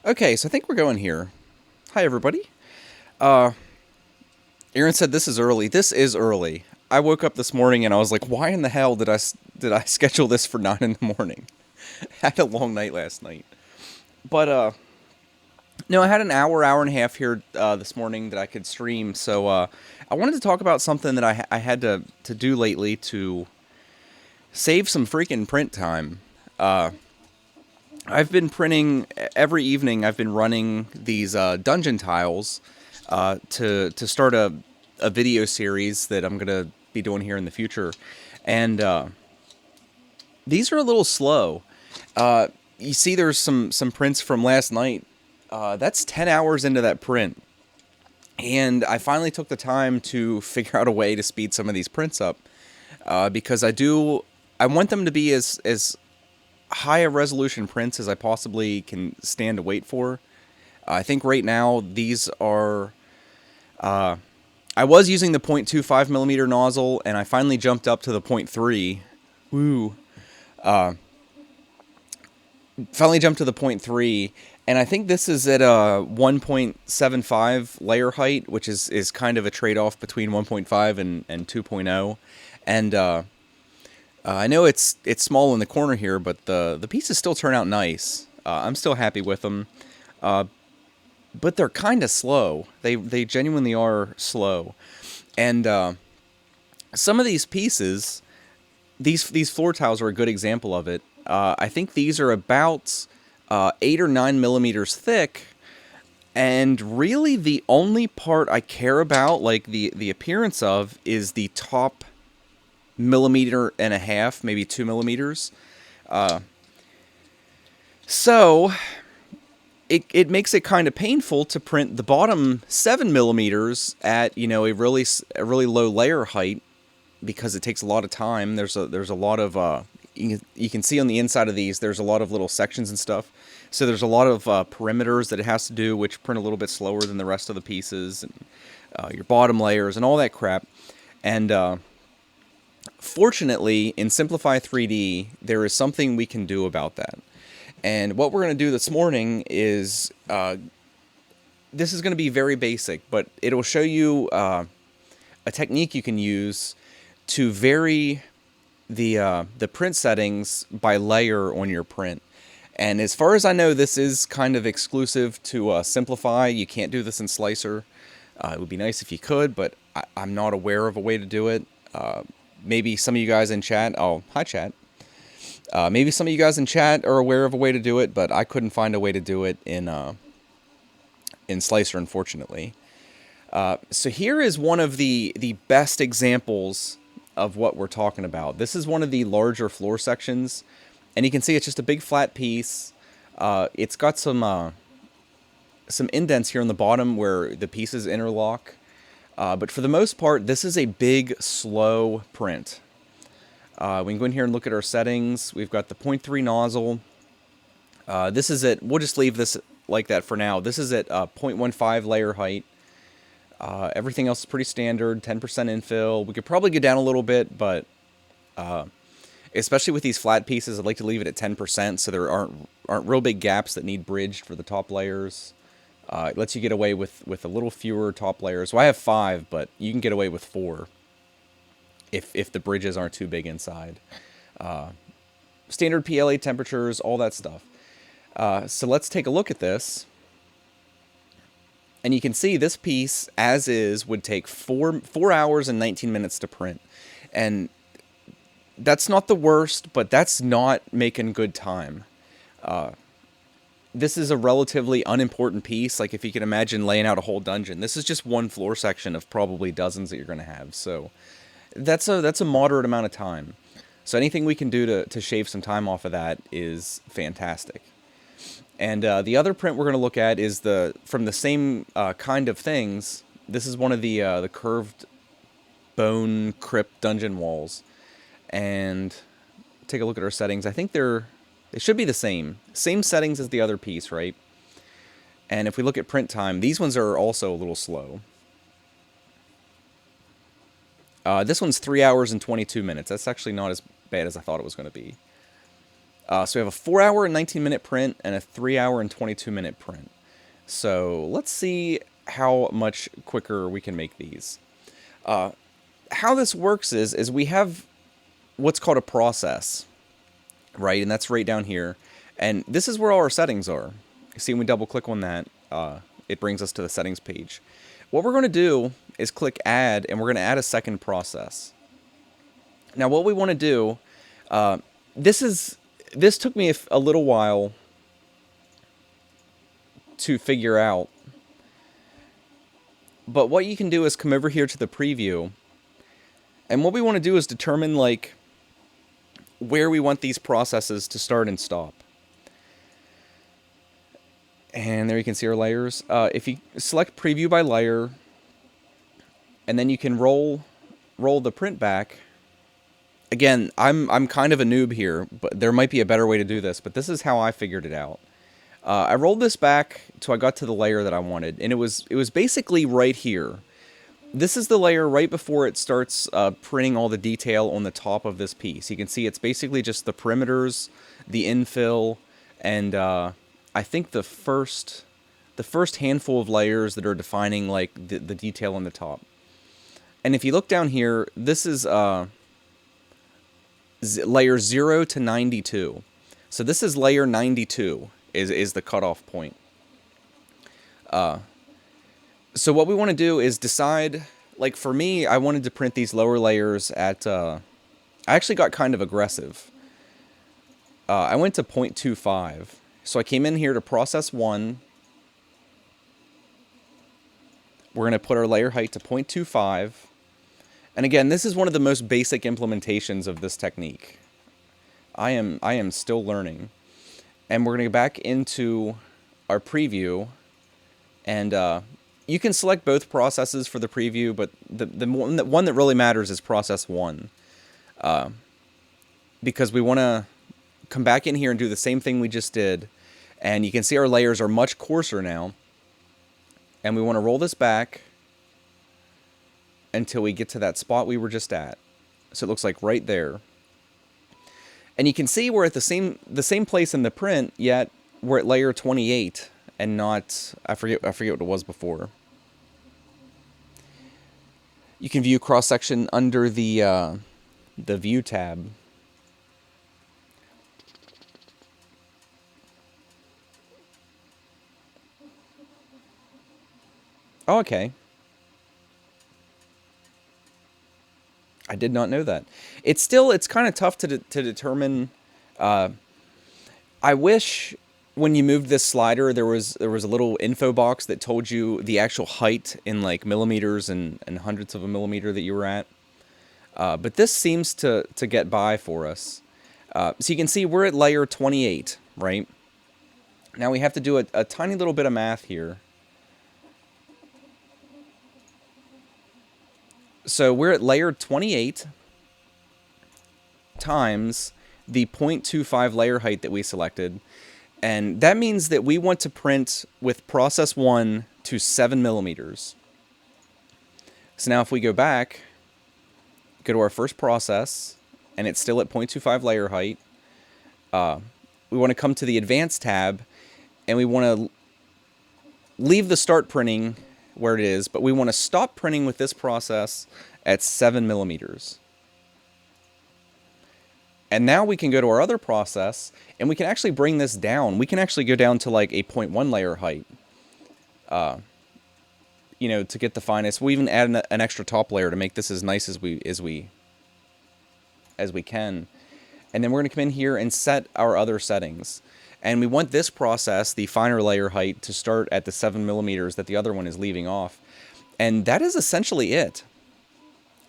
Okay, so I think we're going here. Hi, everybody. Uh, Aaron said this is early. This is early. I woke up this morning and I was like, why in the hell did I schedule this for 9 in the morning? I had a long night last night. But, no, I had an hour and a half here this morning that I could stream. So, I wanted to talk about something that I had to do lately to save some freaking print time. I've been printing every evening. I've been running these dungeon tiles to start a video series that I'm gonna be doing here in the future, and these are a little slow. You see, there's some prints from last night. That's 10 hours into that print, and I finally took the time to figure out a way to speed some of these prints up because I want them to be as high a resolution prints as I possibly can stand to wait for. I think right now these are. I was using the 0.25 millimeter nozzle, and I finally jumped up to the 0.3. Woo! Finally jumped to the 0.3, and I think this is at a 1.75 layer height, which is kind of a trade-off between 1.5 and 2.0. And I know it's small in the corner here, but the pieces still turn out nice. I'm still happy with them, but they're kind of slow. They genuinely are slow, and some of these pieces, these floor tiles are a good example of it. I think these are about 8 or 9 millimeters thick, and really the only part I care about, like the appearance of, is the top millimeter and a half, maybe 2 millimeters. So it makes it kind of painful to print the bottom 7 millimeters at a really low layer height because it takes a lot of time. There's a lot of you can see on the inside of these, there's a lot of little sections and stuff. So there's a lot of perimeters that it has to do, which print a little bit slower than the rest of the pieces, and your bottom layers and all that crap. And fortunately, in Simplify 3D, there is something we can do about that. And what we're going to do this morning is, this is going to be very basic, but it'll show you a technique you can use to vary the print settings by layer on your print. And as far as I know, this is kind of exclusive to Simplify. You can't do this in Slicer. It would be nice if you could, but I'm not aware of a way to do it. Maybe some of you guys in chat, hi chat. Maybe some of you guys in chat are aware of a way to do it, but I couldn't find a way to do it in Slicer, unfortunately. So here is one of the best examples of what we're talking about. This is one of the larger floor sections, and you can see it's just a big flat piece. It's got some indents here on the bottom where the pieces interlock. But for the most part, this is a big, slow print. We can go in here and look at our settings. We've got the 0.3 nozzle. This is at, we'll just leave this like that for now. This is at 0.15 layer height. Everything else is pretty standard, 10% infill. We could probably go down a little bit, but especially with these flat pieces, I'd like to leave it at 10% so there aren't real big gaps that need bridged for the top layers. It lets you get away with a little fewer top layers. Well, I have 5, but you can get away with 4 if the bridges aren't too big inside. Standard PLA temperatures, all that stuff. So let's take a look at this. And you can see this piece, as is, would take 4 hours and 19 minutes to print. And that's not the worst, but that's not making good time. This is a relatively unimportant piece. Like, if you can imagine laying out a whole dungeon, this is just one floor section of probably dozens that you're going to have. So that's a moderate amount of time. So anything we can do to shave some time off of that is fantastic. And the other print we're going to look at is from the same kind of things. This is one of the curved bone crypt dungeon walls. And take a look at our settings. I think they should be the same settings as the other piece, right? And if we look at print time, these ones are also a little slow. This one's 3 hours and 22 minutes. That's actually not as bad as I thought it was going to be. So we have a 4-hour and 19-minute print and a 3-hour and 22-minute print. So let's see how much quicker we can make these. How this works is we have what's called a process, right? And that's right down here. And this is where all our settings are. See, when we double click on that, it brings us to the settings page. What we're going to do is click add, and we're going to add a second process. Now what we want to do, this took me a little while to figure out. But what you can do is come over here to the preview. And what we want to do is determine like where we want these processes to start and stop. And there you can see our layers. If you select preview by layer, and then you can roll the print back. Again, I'm kind of a noob here, but there might be a better way to do this, but this is how I figured it out. I rolled this back till I got to the layer that I wanted, and it was basically right here. This is the layer right before it starts printing all the detail on the top of this piece. You can see it's basically just the perimeters, the infill, and I think the first handful of layers that are defining like the detail on the top. And if you look down here, this is layer 0 to 92. So this is layer 92 is the cutoff point. So what we want to do is decide, like for me, I wanted to print these lower layers at, I actually got kind of aggressive. I went to 0.25. So I came in here to process 1. We're going to put our layer height to 0.25. And again, this is one of the most basic implementations of this technique. I am still learning. And we're going to go back into our preview, and you can select both processes for the preview, but the one that really matters is process 1. Because we want to come back in here and do the same thing we just did. And you can see our layers are much coarser now. And we want to roll this back until we get to that spot we were just at. So it looks like right there. And you can see we're at the same place in the print, yet we're at layer 28 and not, I forget what it was before. You can view cross section under the view tab. Oh, okay. I did not know that. It's kind of tough to determine. I wish when you moved this slider, there was a little info box that told you the actual height in like millimeters and hundredths of a millimeter that you were at. But this seems to get by for us. So you can see we're at layer 28, right? Now we have to do a tiny little bit of math here. So we're at layer 28 times the 0.25 layer height that we selected. And that means that we want to print with process 1 to 7 millimeters. So now if we go back, go to our first process, and it's still at 0.25 layer height. We want to come to the advanced tab, and we want to leave the start printing where it is, but we want to stop printing with this process at 7 millimeters. And now we can go to our other process, and we can actually bring this down. We can actually go down to like a 0.1 layer height, you know, to get the finest. We'll even add an extra top layer to make this as nice as we can. And then we're going to come in here and set our other settings. And we want this process, the finer layer height, to start at the 7 millimeters that the other one is leaving off. And that is essentially it.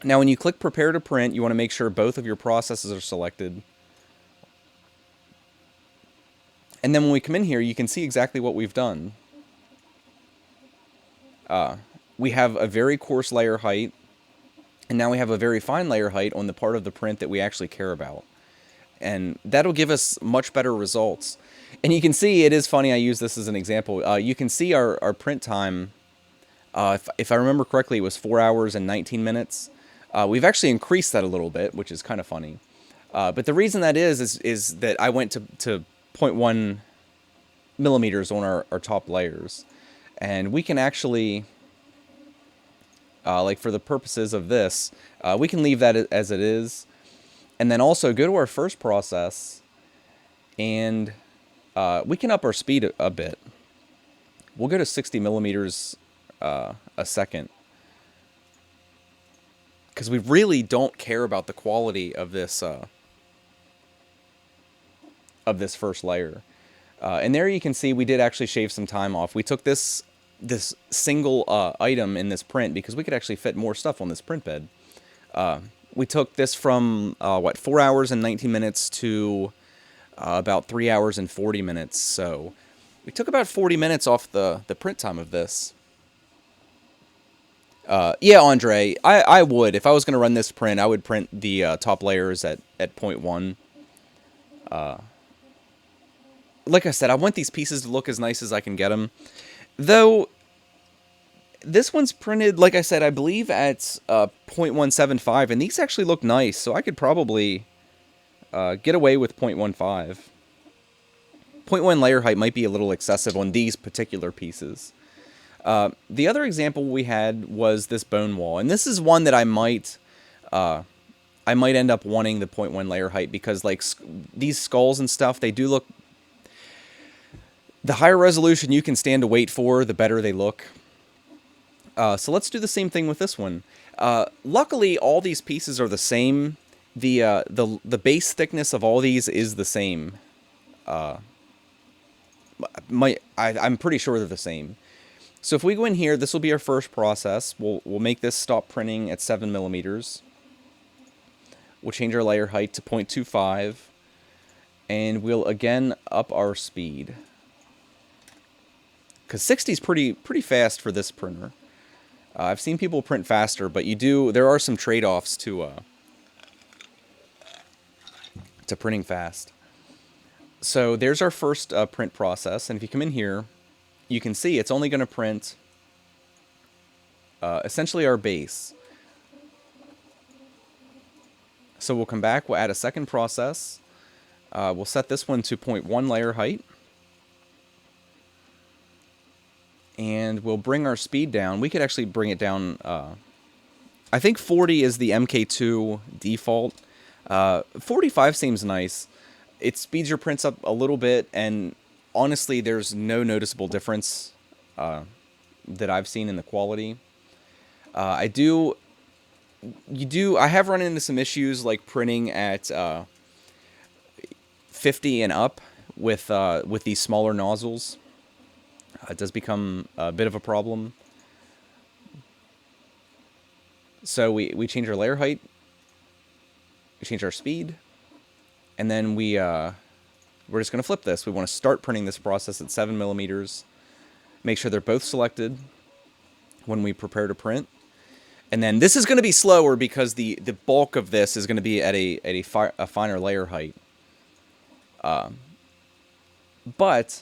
Now when you click prepare to print, you want to make sure both of your processes are selected. And then when we come in here, you can see exactly what we've done. We have a very coarse layer height, and now we have a very fine layer height on the part of the print that we actually care about. And that'll give us much better results. And you can see, it is funny, I use this as an example. You can see our print time, if I remember correctly, it was 4 hours and 19 minutes. We've actually increased that a little bit, which is kind of funny. But the reason that is that I went to 0.1 millimeters on our top layers. And we can actually, like for the purposes of this, we can leave that as it is. And then also go to our first process, and we can up our speed a bit. We'll go to 60 millimeters a second, because we really don't care about the quality of this first layer. And there you can see we did actually shave some time off. We took this single item in this print because we could actually fit more stuff on this print bed. We took this from 4 hours and 19 minutes to about 3 hours and 40 minutes. So we took about 40 minutes off the print time of this. Yeah, Andre, I would. If I was going to run this print, I would print the top layers at 0.1. Like I said, I want these pieces to look as nice as I can get them. Though, this one's printed, like I said, I believe at 0.175, and these actually look nice, so I could probably get away with 0.15. 0.1 layer height might be a little excessive on these particular pieces. The other example we had was this bone wall, and this is one that I might end up wanting the 0.1 layer height, because like these skulls and stuff, they do look... The higher resolution you can stand to wait for, the better they look. So let's do the same thing with this one. Luckily, all these pieces are the same. The base thickness of all these is the same. I'm pretty sure they're the same. So if we go in here, this will be our first process. We'll make this stop printing at 7 millimeters. We'll change our layer height to 0.25, and we'll again up our speed. Because 60 is pretty fast for this printer. I've seen people print faster, but there are some trade-offs to printing fast. So there's our first print process, and if you come in here, you can see it's only going to print essentially our base. So we'll come back, we'll add a second process. We'll set this one to 0.1 layer height. And we'll bring our speed down. We could actually bring it down. I think 40 is the MK2 default. 45 seems nice. It speeds your prints up a little bit, and honestly, there's no noticeable difference that I've seen in the quality. I have run into some issues like printing at 50 and up with these smaller nozzles. It does become a bit of a problem. So we change our layer height, we change our speed, and then we're just going to flip this. We want to start printing this process at 7 millimeters. Make sure they're both selected when we prepare to print. And then this is going to be slower because the bulk of this is going to be at a finer layer height. But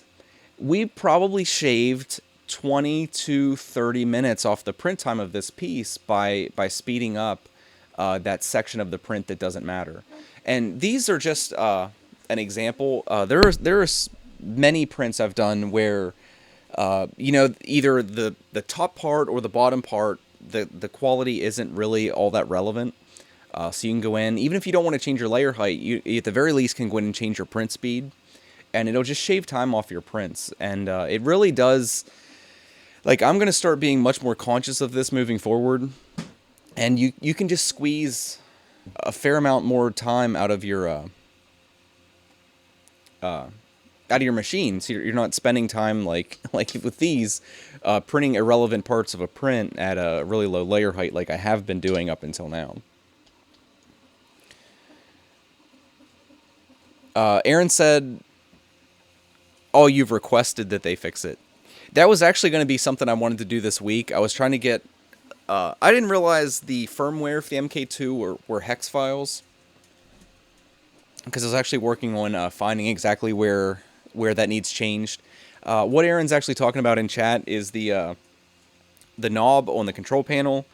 we probably shaved 20 to 30 minutes off the print time of this piece by speeding up that section of the print that doesn't matter. And these are just an example. There are many prints I've done where either the top part or the bottom part, the quality isn't really all that relevant. So you can go in, even if you don't want to change your layer height, you at the very least can go in and change your print speed. And it'll just shave time off your prints. And it really does... Like, I'm going to start being much more conscious of this moving forward. And you can just squeeze a fair amount more time out of your machine. So you're not spending time, like with these, printing irrelevant parts of a print at a really low layer height like I have been doing up until now. Aaron said... Oh, you've requested that they fix it. That was actually going to be something I wanted to do this week. I was trying to get... I didn't realize the firmware for the MK2 were hex files. Because I was actually working on finding exactly where that needs changed. What Aaron's actually talking about in chat is the knob on the control panel.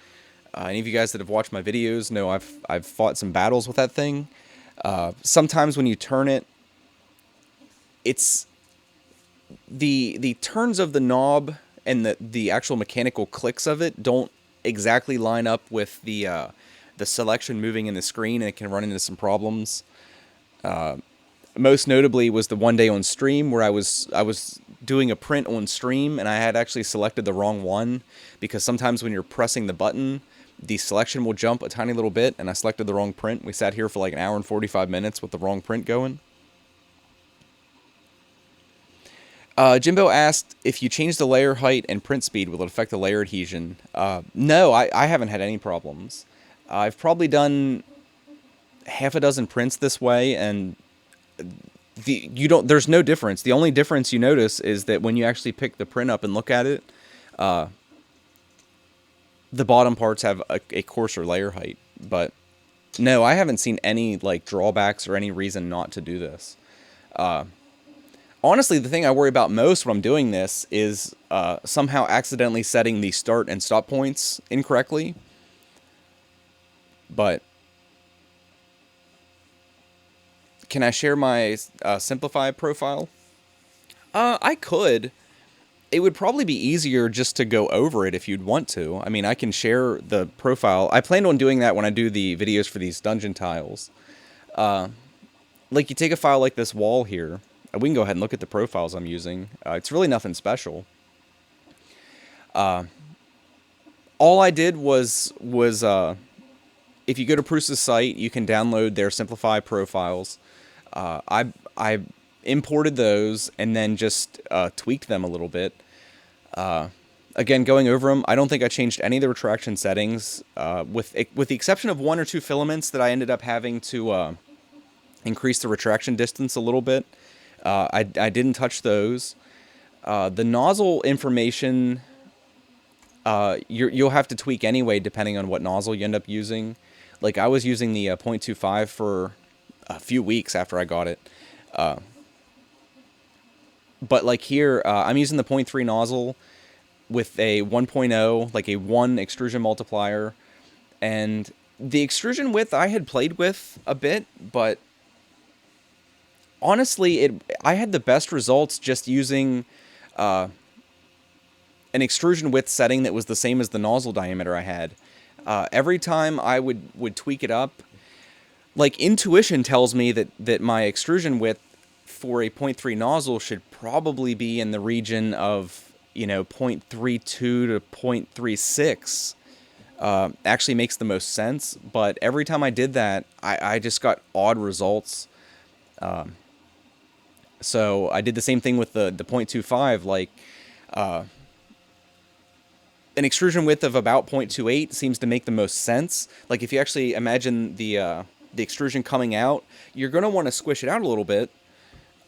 Any of you guys that have watched my videos know I've fought some battles with that thing. Sometimes when you turn it, it's the turns of the knob and the actual mechanical clicks of it don't exactly line up with the selection moving in the screen, and it can run into some problems. Most notably was the one day on stream where I was doing a print on stream, and I had actually selected the wrong one, because sometimes when you're pressing the button, the selection will jump a tiny little bit, and I selected the wrong print. We sat here for like an hour and 45 minutes with the wrong print going. Jimbo asked, if you change the layer height and print speed, will it affect the layer adhesion? No, I haven't had any problems. I've probably done half a dozen prints this way, and there's no difference. The only difference you notice is that when you actually pick the print up and look at it, the bottom parts have a coarser layer height. But no, I haven't seen any like drawbacks or any reason not to do this. Honestly, the thing I worry about most when I'm doing this is somehow accidentally setting the start and stop points incorrectly. But can I share my Simplify profile? I could. It would probably be easier just to go over it if you'd want to. I mean, I can share the profile. I planned on doing that when I do the videos for these dungeon tiles. Like, you take a file like this wall here. We can go ahead and look at the profiles I'm using. It's really nothing special. All I did was if you go to Prusa's site, you can download their Simplify profiles. I imported those and then just tweaked them a little bit. Again, going over them, I don't think I changed any of the retraction settings, with the exception of one or two filaments that I ended up having to increase the retraction distance a little bit. I didn't touch those. The nozzle information, you'll have to tweak anyway depending on what nozzle you end up using. Like, I was using the 0.25 for a few weeks after I got it. But like here, I'm using the 0.3 nozzle with a 1.0, like a 1 extrusion multiplier. And the extrusion width I had played with a bit, but honestly, I had the best results just using an extrusion width setting that was the same as the nozzle diameter I had. Every time I would tweak it up, like, intuition tells me that my extrusion width for a 0.3 nozzle should probably be in the region of, 0.32 to 0.36. Actually makes the most sense, but every time I did that, I just got odd results. So I did the same thing with the 0.25, like, an extrusion width of about 0.28 seems to make the most sense. Like, if you actually imagine the extrusion coming out, you're going to want to squish it out a little bit,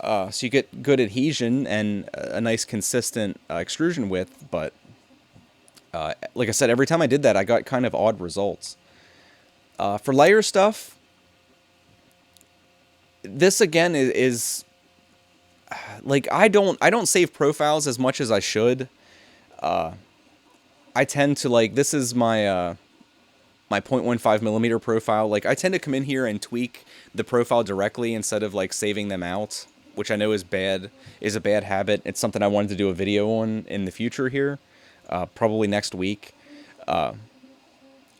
so you get good adhesion and a nice consistent extrusion width. But like I said, every time I did that, I got kind of odd results. For layer stuff, this again is like, I don't save profiles as much as I should. I tend to, like, this is my my 0.15 millimeter profile. Like, I tend to come in here and tweak the profile directly instead of like saving them out, which I know is a bad habit. It's something I wanted to do a video on in the future here, probably next week.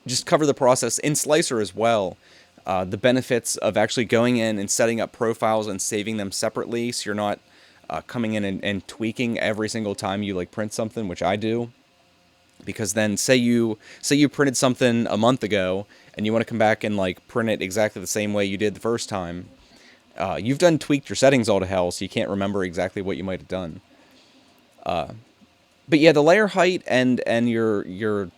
Just cover the process in Slicer as well. The benefits of actually going in and setting up profiles and saving them separately, so you're not coming in and tweaking every single time you like print something, which I do. Because then, say you printed something a month ago and you want to come back and like print it exactly the same way you did the first time, you've done tweaked your settings all to hell, so you can't remember exactly what you might have done. But yeah, the layer height and your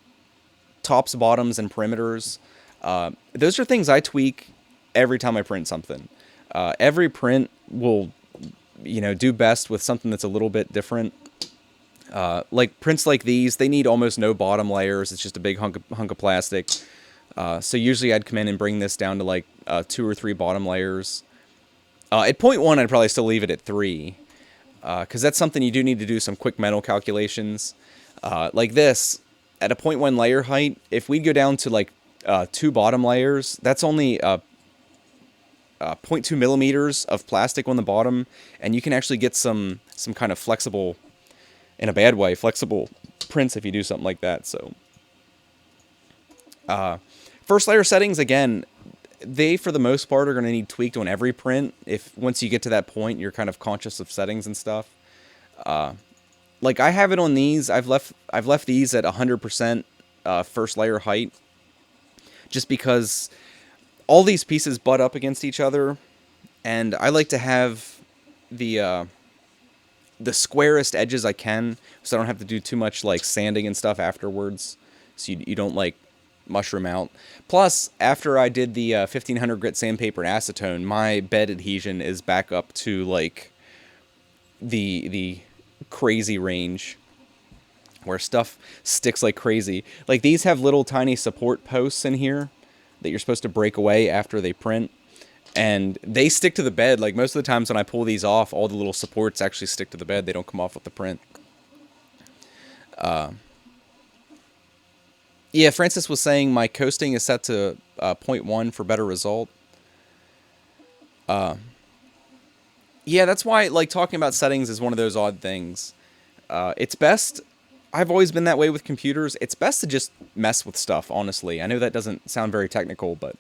tops, bottoms, and perimeters, those are things I tweak every time I print something. Every print will, do best with something that's a little bit different. Like prints like these, they need almost no bottom layers. It's just a big hunk of plastic. So usually I'd come in and bring this down to like 2 or 3 bottom layers. At 0.1, I'd probably still leave it at 3. Because that's something you do need to do some quick mental calculations. Like this, at a 0.1 layer height, if we go down to like 2 bottom layers, that's only 0.2 millimeters of plastic on the bottom, and you can actually get some kind of flexible, in a bad way, flexible prints if you do something like that. So first layer settings, again, they for the most part are going to need tweaked on every print. If once you get to that point, you're kind of conscious of settings and stuff. Like I have it on these. I've left these at 100% first layer height, just because all these pieces butt up against each other, and I like to have the squarest edges I can, so I don't have to do too much like sanding and stuff afterwards, so you don't like mushroom out. Plus, after I did the 1500 grit sandpaper and acetone, my bed adhesion is back up to like the crazy range where stuff sticks like crazy. Like these have little tiny support posts in here that you're supposed to break away after they print, and they stick to the bed. Like most of the times when I pull these off, all the little supports actually stick to the bed. They don't come off with the print. Yeah, Francis was saying my coasting is set to 0.1 for better result. Yeah, that's why, like, talking about settings is one of those odd things. It's best, I've always been that way with computers, it's best to just mess with stuff, honestly. I know that doesn't sound very technical, but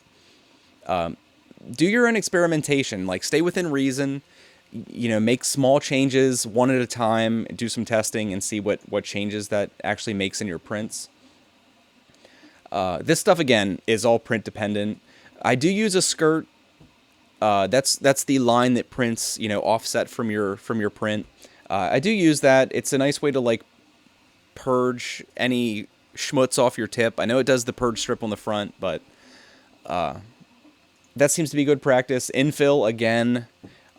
do your own experimentation. Like, stay within reason, you know, make small changes one at a time, do some testing, and see what changes that actually makes in your prints. This stuff, again, is all print dependent. I do use a skirt. That's the line that prints, you know, offset from your print. I do use that. It's a nice way to like purge any schmutz off your tip. I know it does the purge strip on the front, but that seems to be good practice. Infill, again,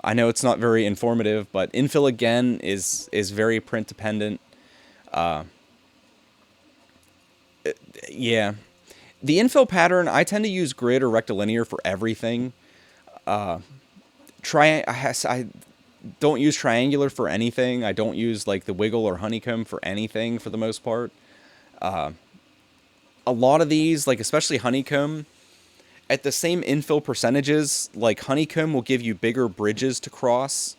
I know it's not very informative, but infill again is very print dependent. Yeah, the infill pattern, I tend to use grid or rectilinear for everything. I don't use triangular for anything. I don't use like the wiggle or honeycomb for anything for the most part. A lot of these, like especially honeycomb, at the same infill percentages, like honeycomb will give you bigger bridges to cross.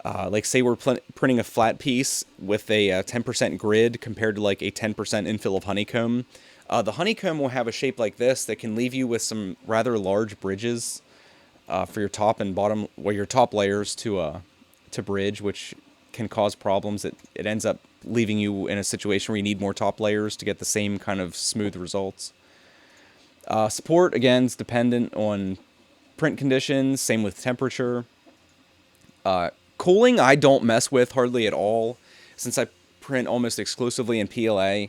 Like say we're printing a flat piece with a 10% grid compared to like a 10% infill of honeycomb. The honeycomb will have a shape like this that can leave you with some rather large bridges for your top and bottom, well, your top layers to bridge, which can cause problems. It ends up leaving you in a situation where you need more top layers to get the same kind of smooth results. Support, again, is dependent on print conditions, same with temperature. Cooling, I don't mess with hardly at all, since I print almost exclusively in PLA.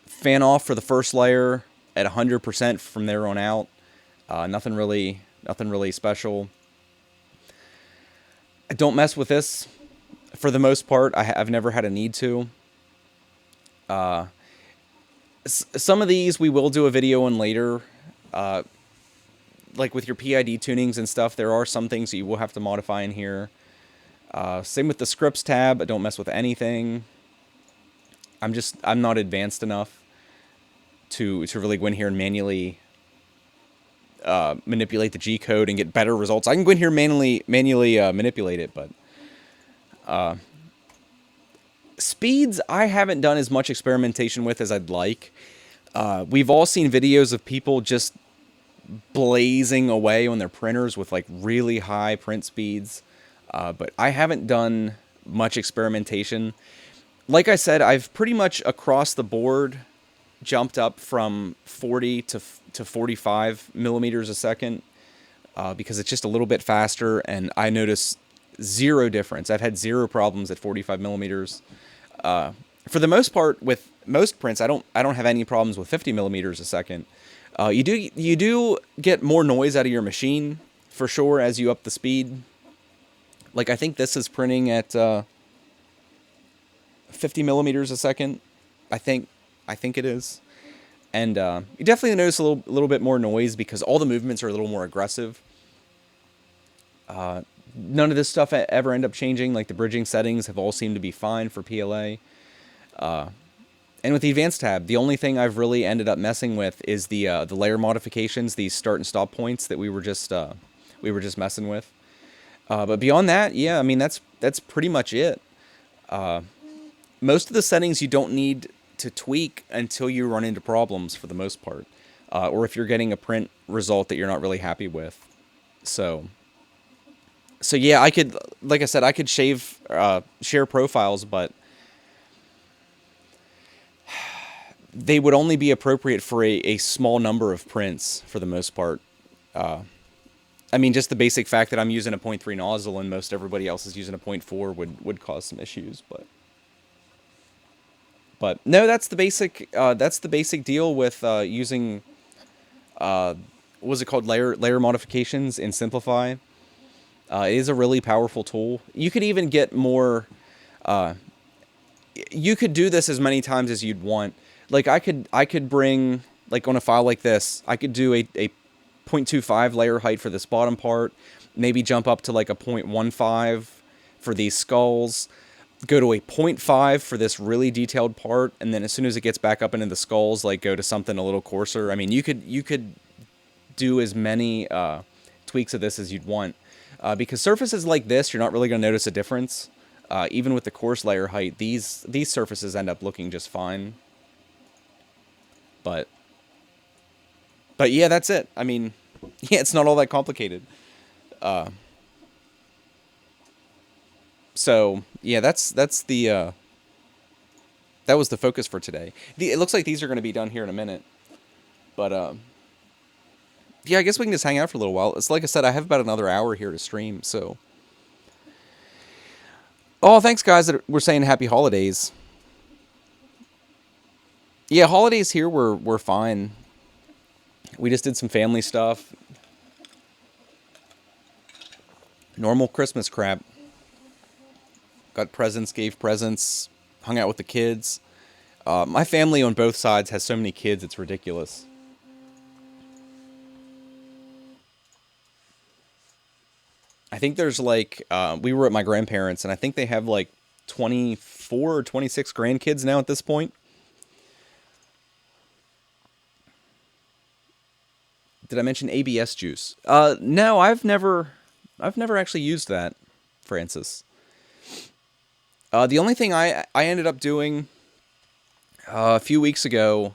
Fan off for the first layer at 100% from there on out. Nothing really special. I don't mess with this for the most part. I've never had a need to. Some of these we will do a video on later. Like with your PID tunings and stuff, there are some things that you will have to modify in here. Same with the scripts tab. I don't mess with anything. I'm not advanced enough to really go in here and manually manipulate the G code and get better results. I can go in here manually manipulate it, but speeds I haven't done as much experimentation with as I'd like. We've all seen videos of people just blazing away on their printers with like really high print speeds, but I haven't done much experimentation. Like I said, I've pretty much across the board jumped up from 40 to 45 millimeters a second because it's just a little bit faster, and I notice zero difference. I've had zero problems at 45 millimeters. For the most part, with most prints, I don't have any problems with 50 millimeters a second. You do get more noise out of your machine for sure as you up the speed. Like I think this is printing at 50 millimeters a second. I think it is, and you definitely notice a little bit more noise because all the movements are a little more aggressive. None of this stuff ever end up changing. Like the bridging settings have all seemed to be fine for PLA. And with the Advanced tab, the only thing I've really ended up messing with is the layer modifications, these start and stop points that we were just messing with. But beyond that, yeah, I mean that's pretty much it. Most of the settings you don't need to tweak until you run into problems for the most part, or if you're getting a print result that you're not really happy with. So yeah, I could, like I said, I could share profiles, but they would only be appropriate for a small number of prints for the most part. I mean, just the basic fact that I'm using a 0.3 nozzle and most everybody else is using a 0.4 would cause some issues, but no, that's the basic deal with using what was it called, layer modifications in Simplify. It is a really powerful tool. You could even get more. You could do this as many times as you'd want. Like I could bring, like on a file like this, I could do a 0.25 layer height for this bottom part, maybe jump up to like a 0.15 for these skulls, go to a 0.5 for this really detailed part, and then as soon as it gets back up into the skulls, like go to something a little coarser. I mean, you could do as many tweaks of this as you'd want. Because surfaces like this, you're not really going to notice a difference. Even with the coarse layer height, these surfaces end up looking just fine. But yeah, that's it. I mean, yeah, it's not all that complicated. So yeah, that's the that was the focus for today. It looks like these are going to be done here in a minute, but yeah, I guess we can just hang out for a little while. It's like I said, I have about another hour here to stream. So, oh, thanks guys that were saying happy holidays. Yeah, holidays here were fine. We just did some family stuff. Normal Christmas crap. Got presents, gave presents, hung out with the kids. My family on both sides has so many kids, it's ridiculous. I think there's like, we were at my grandparents', and I think they have like 24 or 26 grandkids now at this point. Did I mention ABS juice? No, I've never actually used that, Francis. The only thing I ended up doing a few weeks ago,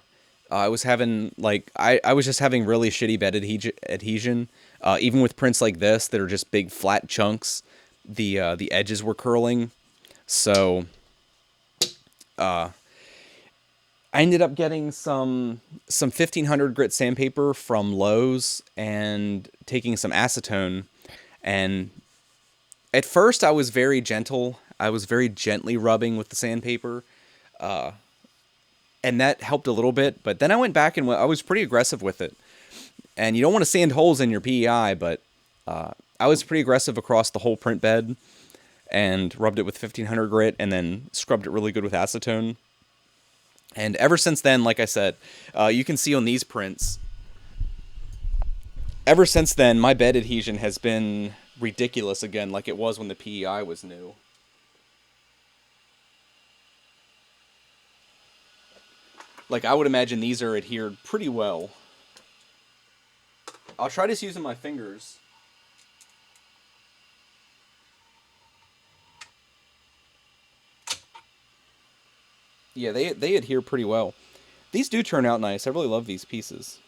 I was having like I was just having really shitty bed adhesion. Even with prints like this that are just big flat chunks, the edges were curling. So I ended up getting some 1500 grit sandpaper from Lowe's and taking some acetone. And at first I was very gentle. I was very gently rubbing with the sandpaper. And that helped a little bit. But then I went back and I was pretty aggressive with it. And you don't want to sand holes in your PEI, but I was pretty aggressive across the whole print bed and rubbed it with 1500 grit and then scrubbed it really good with acetone. And ever since then, like I said, you can see on these prints, ever since then, my bed adhesion has been ridiculous again, like it was when the PEI was new. Like, I would imagine these are adhered pretty well. I'll try just using my fingers. Yeah, they adhere pretty well. These do turn out nice. I really love these pieces.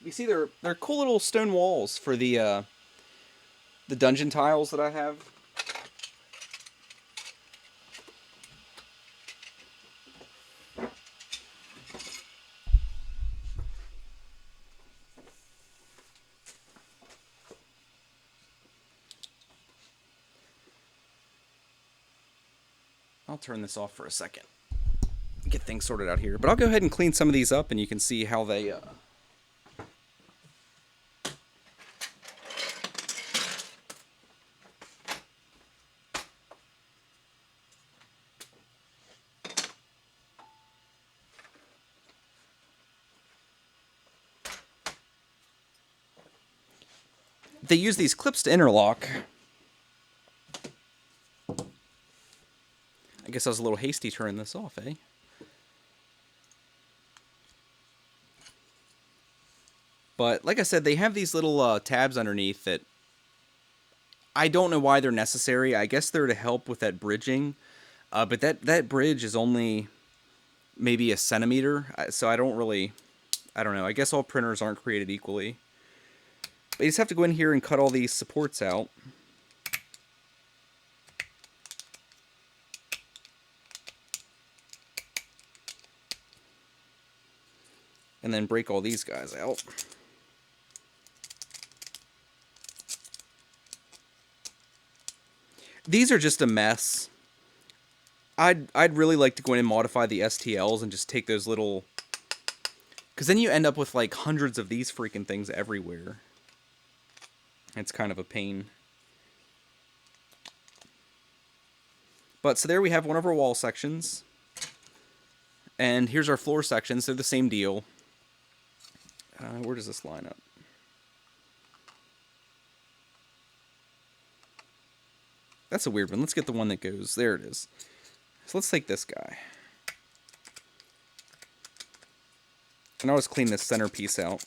You see, they're cool little stone walls for the dungeon tiles that I have. I'll turn this off for a second. Get things sorted out here. But I'll go ahead and clean some of these up and you can see how they... they use these clips to interlock. I guess I was a little hasty turning this off, eh? But like I said, they have these little tabs underneath that I don't know why they're necessary. I guess they're to help with that bridging. But that bridge is only maybe a centimeter. So I don't know. I guess all printers aren't created equally. But you just have to go in here and cut all these supports out. And then break all these guys out. These are just a mess. I'd really like to go in and modify the STLs and just take those little... Because then you end up with like hundreds of these freaking things everywhere. It's kind of a pain. But so there we have one of our wall sections. And here's our floor sections. They're the same deal. Where does this line up? That's a weird one. Let's get the one that goes... There it is. So let's take this guy. And I'll just clean this center piece out.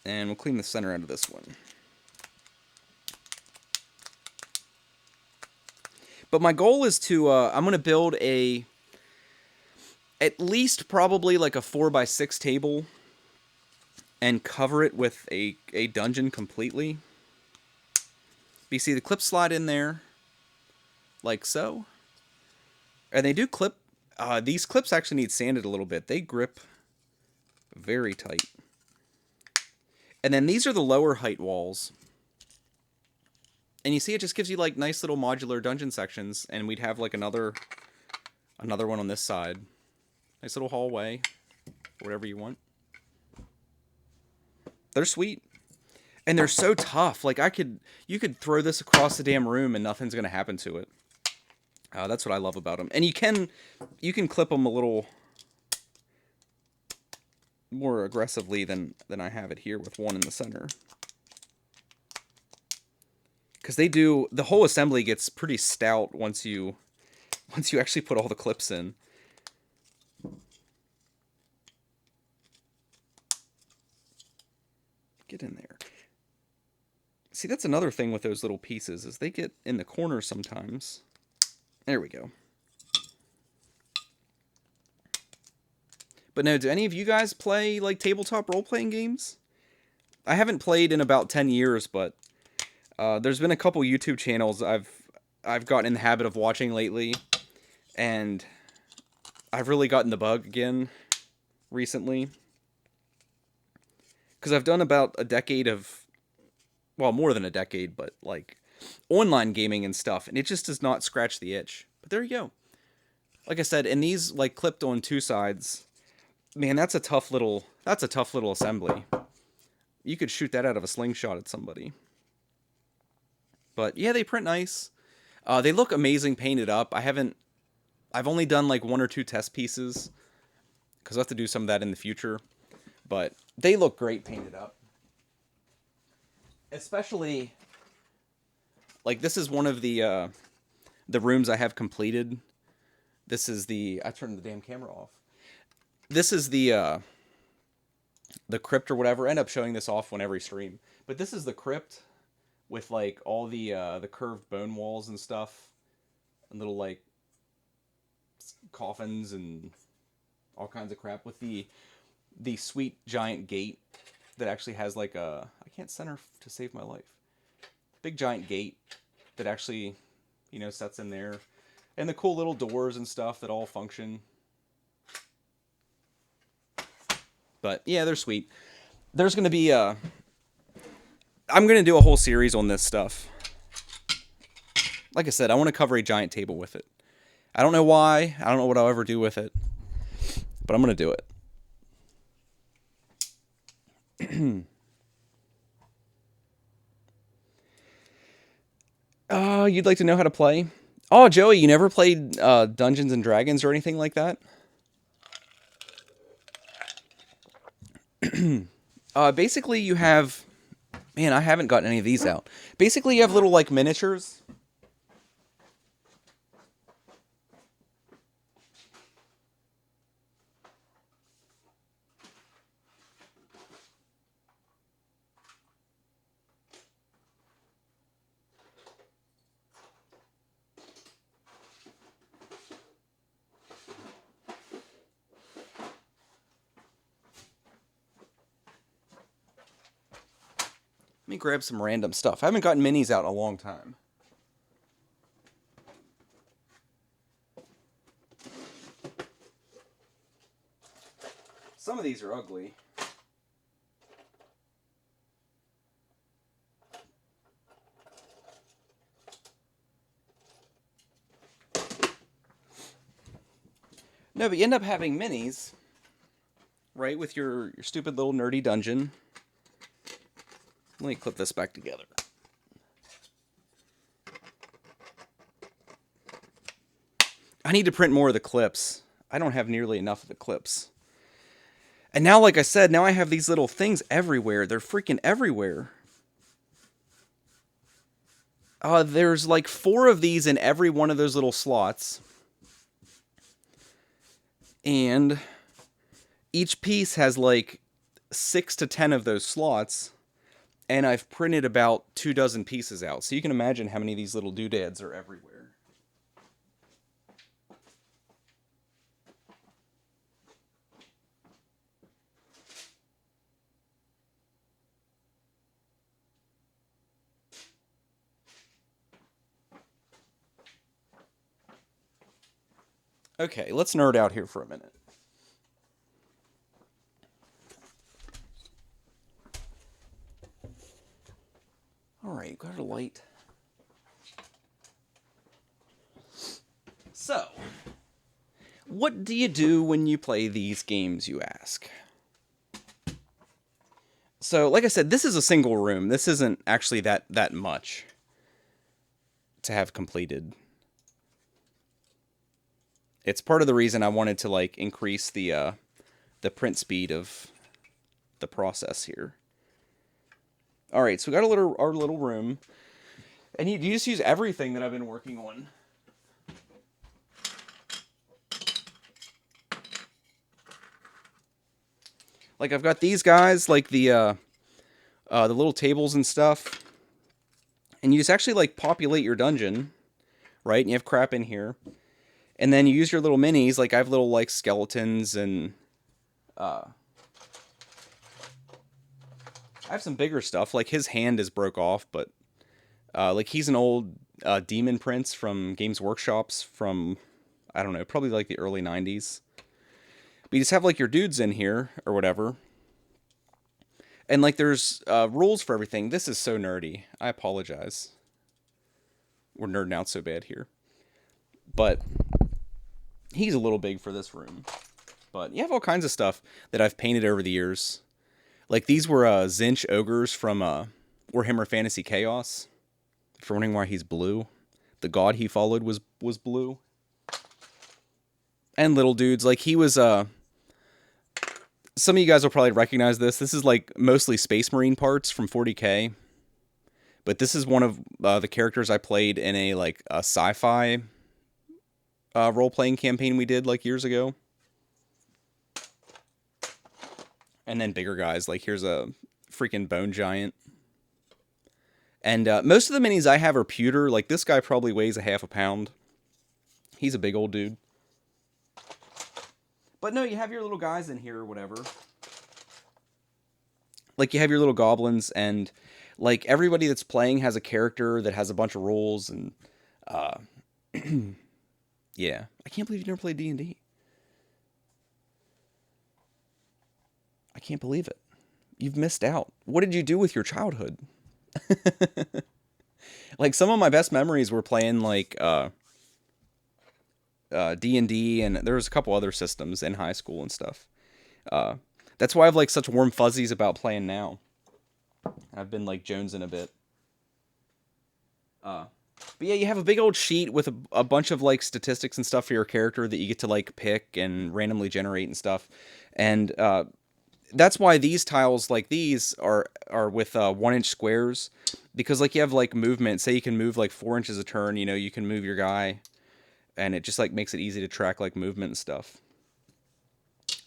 And we'll clean the center out of this one. But my goal is to... I'm going to build a... At least probably like a 4x6 table. And cover it with a dungeon completely. But you see the clips slide in there. Like so. And they do clip... these clips actually need sanded a little bit. They grip very tight. And then these are the lower height walls. And you see it just gives you like nice little modular dungeon sections. And we'd have like another one on this side. Nice little hallway. Whatever you want. They're sweet. And they're so tough. Like you could throw this across the damn room and nothing's going to happen to it. That's what I love about them. And you can clip them a little more aggressively than I have it here with one in the center. Because the whole assembly gets pretty stout once you actually put all the clips in. Get in there. See, that's another thing with those little pieces, is they get in the corners sometimes. There we go. But no, do any of you guys play, like, tabletop role-playing games? I haven't played in about 10 years, but there's been a couple YouTube channels I've gotten in the habit of watching lately, and I've really gotten the bug again recently. Because I've done about a decade of, well, more than a decade, but, like, online gaming and stuff, and it just does not scratch the itch. But there you go. Like I said, and these, like, clipped on two sides, man, that's a tough little assembly. You could shoot that out of a slingshot at somebody. But yeah, they print nice. They look amazing painted up. I've only done like 1 or 2 test pieces, because I'll have to do some of that in the future. But they look great painted up. Especially, like, this is one of the rooms I have completed. This is I turned the damn camera off. This is the crypt or whatever. I end up showing this off on every stream. But this is the crypt with, like, all the curved bone walls and stuff. And little, like, coffins and all kinds of crap. With the sweet giant gate that actually has, like, I can't center to save my life. Big giant gate that actually, you know, sets in there. And the cool little doors and stuff that all function. But yeah, they're sweet. There's going to be I'm going to do a whole series on this stuff. Like I said, I want to cover a giant table with it. I don't know why. I don't know what I'll ever do with it. But I'm going to do it. You'd like to know how to play? Oh, Joey, you never played Dungeons and Dragons or anything like that? Basically, you have... Man, I haven't gotten any of these out. Basically, you have little, like, miniatures. Let me grab some random stuff. I haven't gotten minis out in a long time. Some of these are ugly. No, but you end up having minis, right, with your stupid little nerdy dungeon. Let me clip this back together. I need to print more of the clips. I don't have nearly enough of the clips. And now, like I said, now I have these little things everywhere. They're freaking everywhere. There's like 4 of these in every one of those little slots. And each piece has like 6 to 10 of those slots. And I've printed about 2 dozen pieces out. So you can imagine how many of these little doodads are everywhere. Okay, let's nerd out here for a minute. Alright, got a light. So, what do you do when you play these games, you ask? So, like I said, this is a single room. This isn't actually that much to have completed. It's part of the reason I wanted to like increase the print speed of the process here. All right, so we got our little room, and you just use everything that I've been working on. Like I've got these guys, like the little tables and stuff, and you just actually like populate your dungeon, right? And you have crap in here. And then you use your little minis, like I have little like skeletons and I have some bigger stuff, like his hand is broke off, but like he's an old demon prince from Games Workshops from, I don't know, probably like the early 90s. But you just have like your dudes in here or whatever. And like there's rules for everything. This is so nerdy. I apologize. We're nerding out so bad here. But he's a little big for this room. But you have all kinds of stuff that I've painted over the years. Like these were Zinch ogres from Warhammer Fantasy Chaos. If you're wondering why he's blue, the god he followed was blue. And little dudes, like he was some of you guys will probably recognize this. This is like mostly Space Marine parts from 40K. But this is one of the characters I played in a like a sci-fi role-playing campaign we did like years ago. And then bigger guys, like here's a freaking bone giant. And most of the minis I have are pewter. Like this guy probably weighs a half a pound. He's a big old dude. But no, you have your little guys in here or whatever. Like you have your little goblins, and like everybody that's playing has a character that has a bunch of rules, and yeah. I can't believe you never played D&D. I can't believe it. You've missed out. What did you do with your childhood? Like some of my best memories were playing like D&D, and there was a couple other systems in high school and stuff. That's why I have like such warm fuzzies about playing now. I've been like jonesing a bit. But yeah, you have a big old sheet with a bunch of like statistics and stuff for your character that you get to like pick and randomly generate and stuff. And that's why these tiles like these are with 1 inch squares, because like you have like movement. Say you can move like 4 inches a turn. You know, you can move your guy, and it just like makes it easy to track like movement and stuff.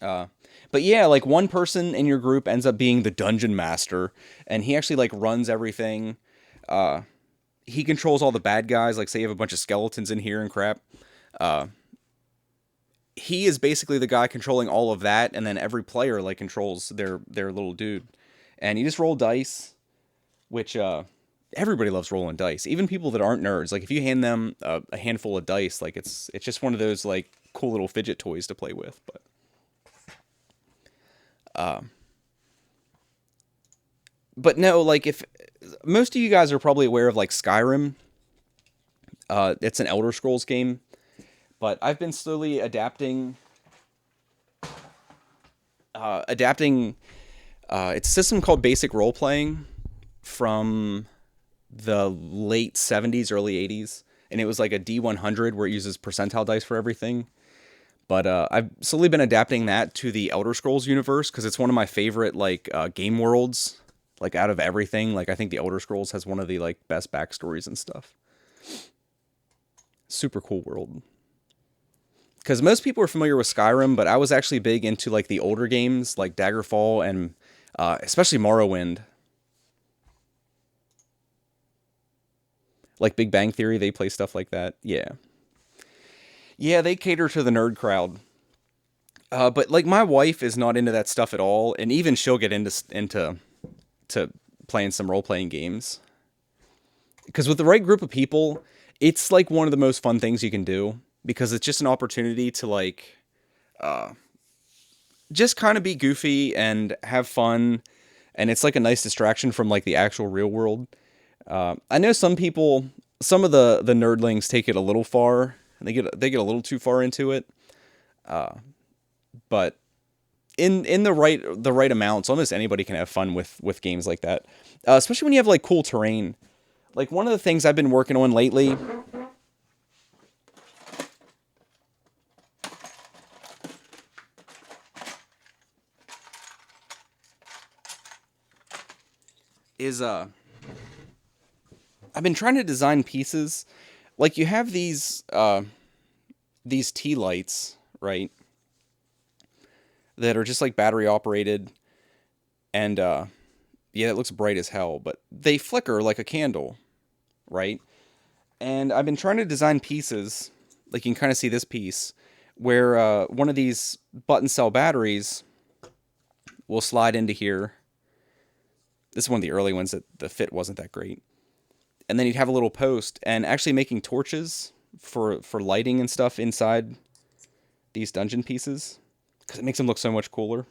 But yeah, like one person in your group ends up being the dungeon master, and he actually like runs everything. He controls all the bad guys. Like say you have a bunch of skeletons in here and crap. He is basically the guy controlling all of that, and then every player like controls their little dude, and you just roll dice, which everybody loves rolling dice, even people that aren't nerds. Like if you hand them a handful of dice, like it's just one of those like cool little fidget toys to play with. But no, like if most of you guys are probably aware of like Skyrim, it's an Elder Scrolls game, but I've been slowly adapting. It's a system called Basic Role Playing from the late 70s, early 80s, and it was like a D100 where it uses percentile dice for everything. But I've slowly been adapting that to the Elder Scrolls universe because it's one of my favorite like game worlds. Like out of everything, like I think the Elder Scrolls has one of the like best backstories and stuff. Super cool world. Because most people are familiar with Skyrim, but I was actually big into like the older games like Daggerfall and especially Morrowind. Like Big Bang Theory, they play stuff like that. Yeah. Yeah, they cater to the nerd crowd. But like my wife is not into that stuff at all, and even she'll get into to playing some role playing games. Because with the right group of people, it's like one of the most fun things you can do because it's just an opportunity to like just kind of be goofy and have fun, and it's like a nice distraction from like the actual real world. I know some people, some of the nerdlings take it a little far. They get a little too far into it, but in the right amounts, almost anybody can have fun with games like that. Especially when you have like cool terrain. Like one of the things I've been working on lately is I've been trying to design pieces. Like you have these tea lights, right? That are just like battery operated, and yeah, it looks bright as hell, but they flicker like a candle, right? And I've been trying to design pieces, like you can kind of see this piece, where one of these button cell batteries will slide into here. This is one of the early ones that the fit wasn't that great. And then you'd have a little post, and actually making torches for lighting and stuff inside these dungeon pieces, because it makes them look so much cooler.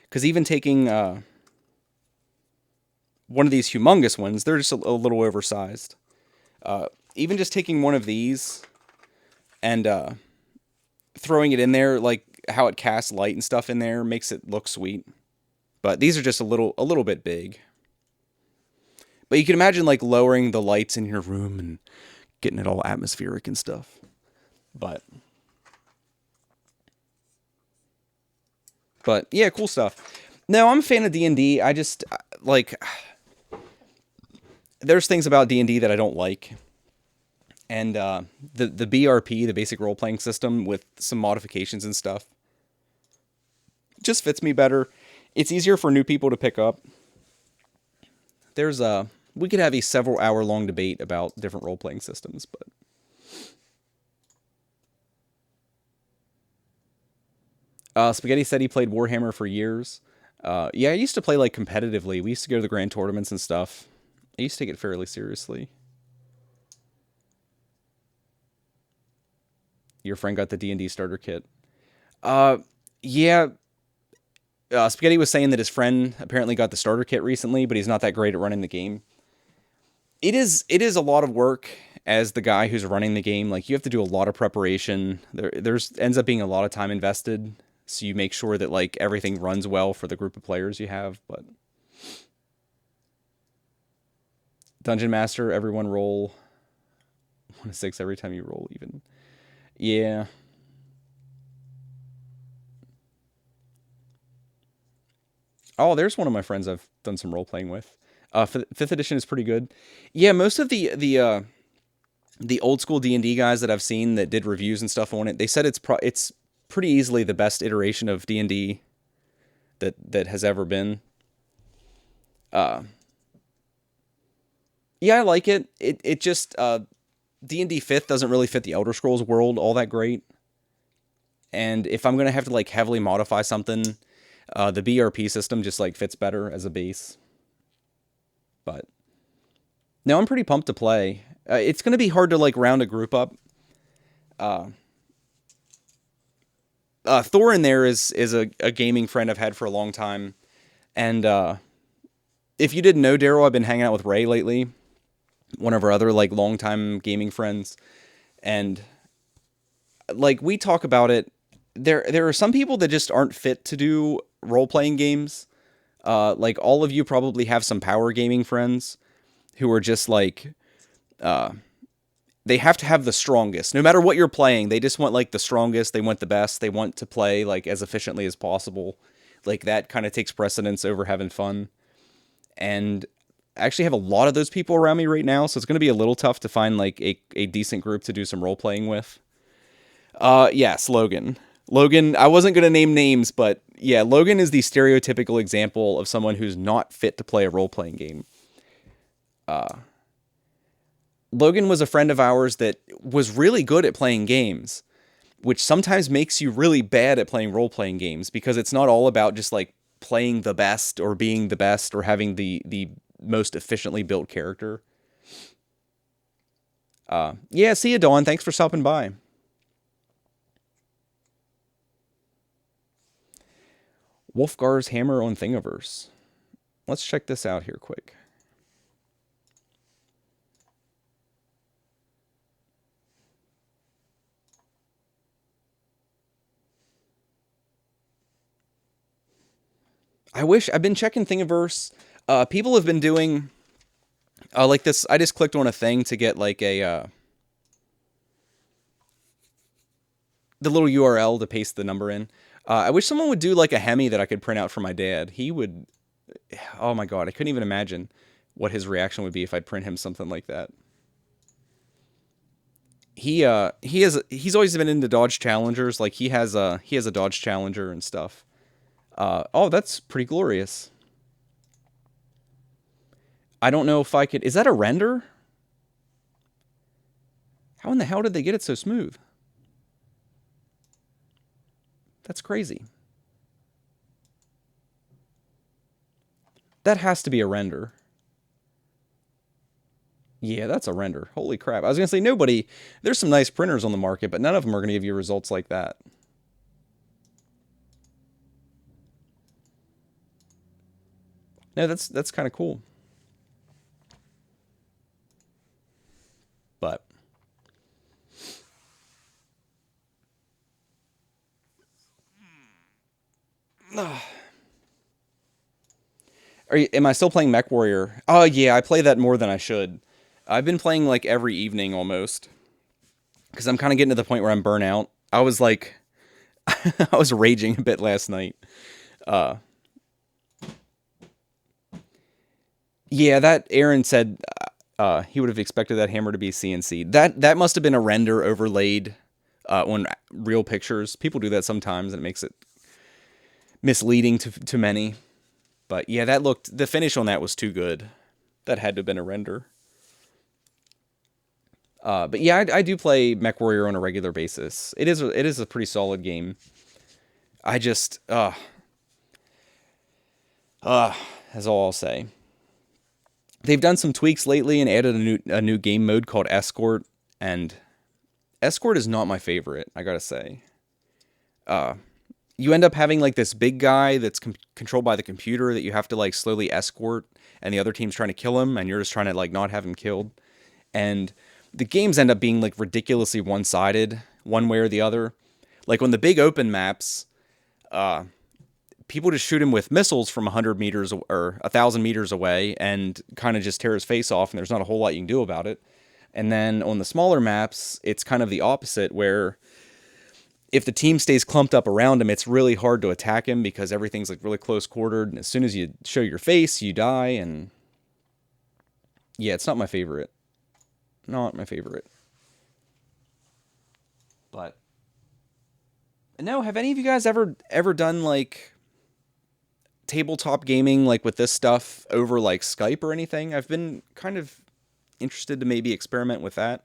Because even taking one of these humongous ones, they're just a little oversized. Even just taking one of these and throwing it in there, like how it casts light and stuff in there, makes it look sweet. But these are just a little bit big. But you can imagine like lowering the lights in your room and getting it all atmospheric and stuff. But yeah, cool stuff. No, I'm a fan of D&D. I just like there's things about D&D that I don't like. And the BRP, the basic role playing system with some modifications and stuff, just fits me better. It's easier for new people to pick up. There's we could have a several hour long debate about different role playing systems, but Spaghetti said he played Warhammer for years. Yeah, I used to play like competitively. We used to go to the grand tournaments and stuff. I used to take it fairly seriously. Your friend got the D&D starter kit. Uh, yeah. Spaghetti was saying that his friend apparently got the starter kit recently, but he's not that great at running the game. It is a lot of work as the guy who's running the game. Like you have to do a lot of preparation. There's ends up being a lot of time invested, so you make sure that like everything runs well for the group of players you have. But Dungeon Master, everyone roll 1 to 6 every time you roll even. Yeah. Oh, there's one of my friends I've done some role playing with. Fifth edition is pretty good. Yeah, most of the old school D&D guys that I've seen that did reviews and stuff on it, they said it's pretty easily the best iteration of D&D that has ever been. Uh, yeah, I like it. It just D&D 5th doesn't really fit the Elder Scrolls world all that great. And if I'm gonna have to like heavily modify something, the BRP system just like fits better as a base. But no, I'm pretty pumped to play. It's gonna be hard to like round a group up. Uh, Thor in there is a gaming friend I've had for a long time, and if you didn't know Daryl, I've been hanging out with Ray lately, one of our other like longtime gaming friends, and like we talk about it. There are some people that just aren't fit to do role playing games. Like all of you probably have some power gaming friends who are just like they have to have the strongest. No matter what you're playing, they just want like the strongest, they want the best, they want to play like as efficiently as possible. Like that kind of takes precedence over having fun. And I actually have a lot of those people around me right now, so it's going to be a little tough to find like a decent group to do some role playing with. Yes, Logan. Logan, I wasn't going to name names, but yeah, Logan is the stereotypical example of someone who's not fit to play a role playing game. Logan was a friend of ours that was really good at playing games, which sometimes makes you really bad at playing role playing games because it's not all about just like playing the best or being the best or having the most efficiently built character. Yeah, see you, Dawn. Thanks for stopping by. Wolfgar's Hammer on Thingiverse. Let's check this out here quick. I've been checking Thingiverse. People have been doing like this. I just clicked on a thing to get like the little URL to paste the number in. I wish someone would do like a Hemi that I could print out for my dad. He would. Oh my god, I couldn't even imagine what his reaction would be if I'd print him something like that. He's always been into Dodge Challengers. Like he has a Dodge Challenger and stuff. Oh, that's pretty glorious. I don't know if I could. Is that a render? How in the hell did they get it so smooth? That's crazy. That has to be a render. Yeah, that's a render. Holy crap. I was going to say there's some nice printers on the market, but none of them are going to give you results like that. No, that's kind of cool. But am I still playing MechWarrior? Oh yeah, I play that more than I should. I've been playing like every evening almost because I'm kind of getting to the point where I'm burnt out. I was like, I was raging a bit last night. Yeah, that Aaron said he would have expected that hammer to be CNC. That must have been a render overlaid on real pictures. People do that sometimes, and it makes it misleading to many. But yeah, the finish on that was too good. That had to have been a render. But yeah, I do play MechWarrior on a regular basis. It is a pretty solid game. I just that's all I'll say. They've done some tweaks lately and added a new game mode called Escort, and Escort is not my favorite, I gotta say. You end up having like this big guy that's controlled by the computer that you have to like slowly escort, and the other team's trying to kill him, and you're just trying to like not have him killed. And the games end up being like ridiculously one-sided, one way or the other. Like on the big open maps, people just shoot him with missiles from 100 meters or 1,000 meters away and kind of just tear his face off, and there's not a whole lot you can do about it. And then on the smaller maps, it's kind of the opposite, where if the team stays clumped up around him, it's really hard to attack him because everything's like really close quartered. And as soon as you show your face, you die. And yeah, it's not my favorite. Not my favorite. But no, have any of you guys ever done like tabletop gaming like with this stuff over like Skype or anything? I've been kind of interested to maybe experiment with that.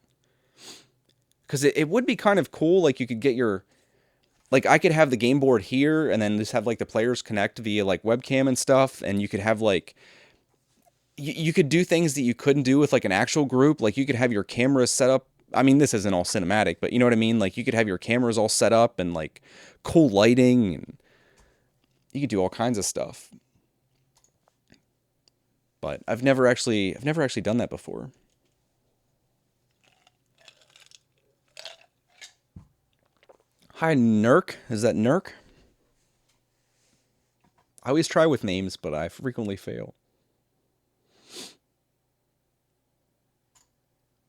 Because it would be kind of cool, like you could get your, like I could have the game board here and then just have like the players connect via like webcam and stuff, and you could have like, you could do things that you couldn't do with like an actual group. Like you could have your cameras set up. I mean, this isn't all cinematic, but you know what I mean? Like you could have your cameras all set up and like cool lighting, and you could do all kinds of stuff. But I've never actually done that before. Hi, Nurk. Is that Nurk? I always try with names, but I frequently fail.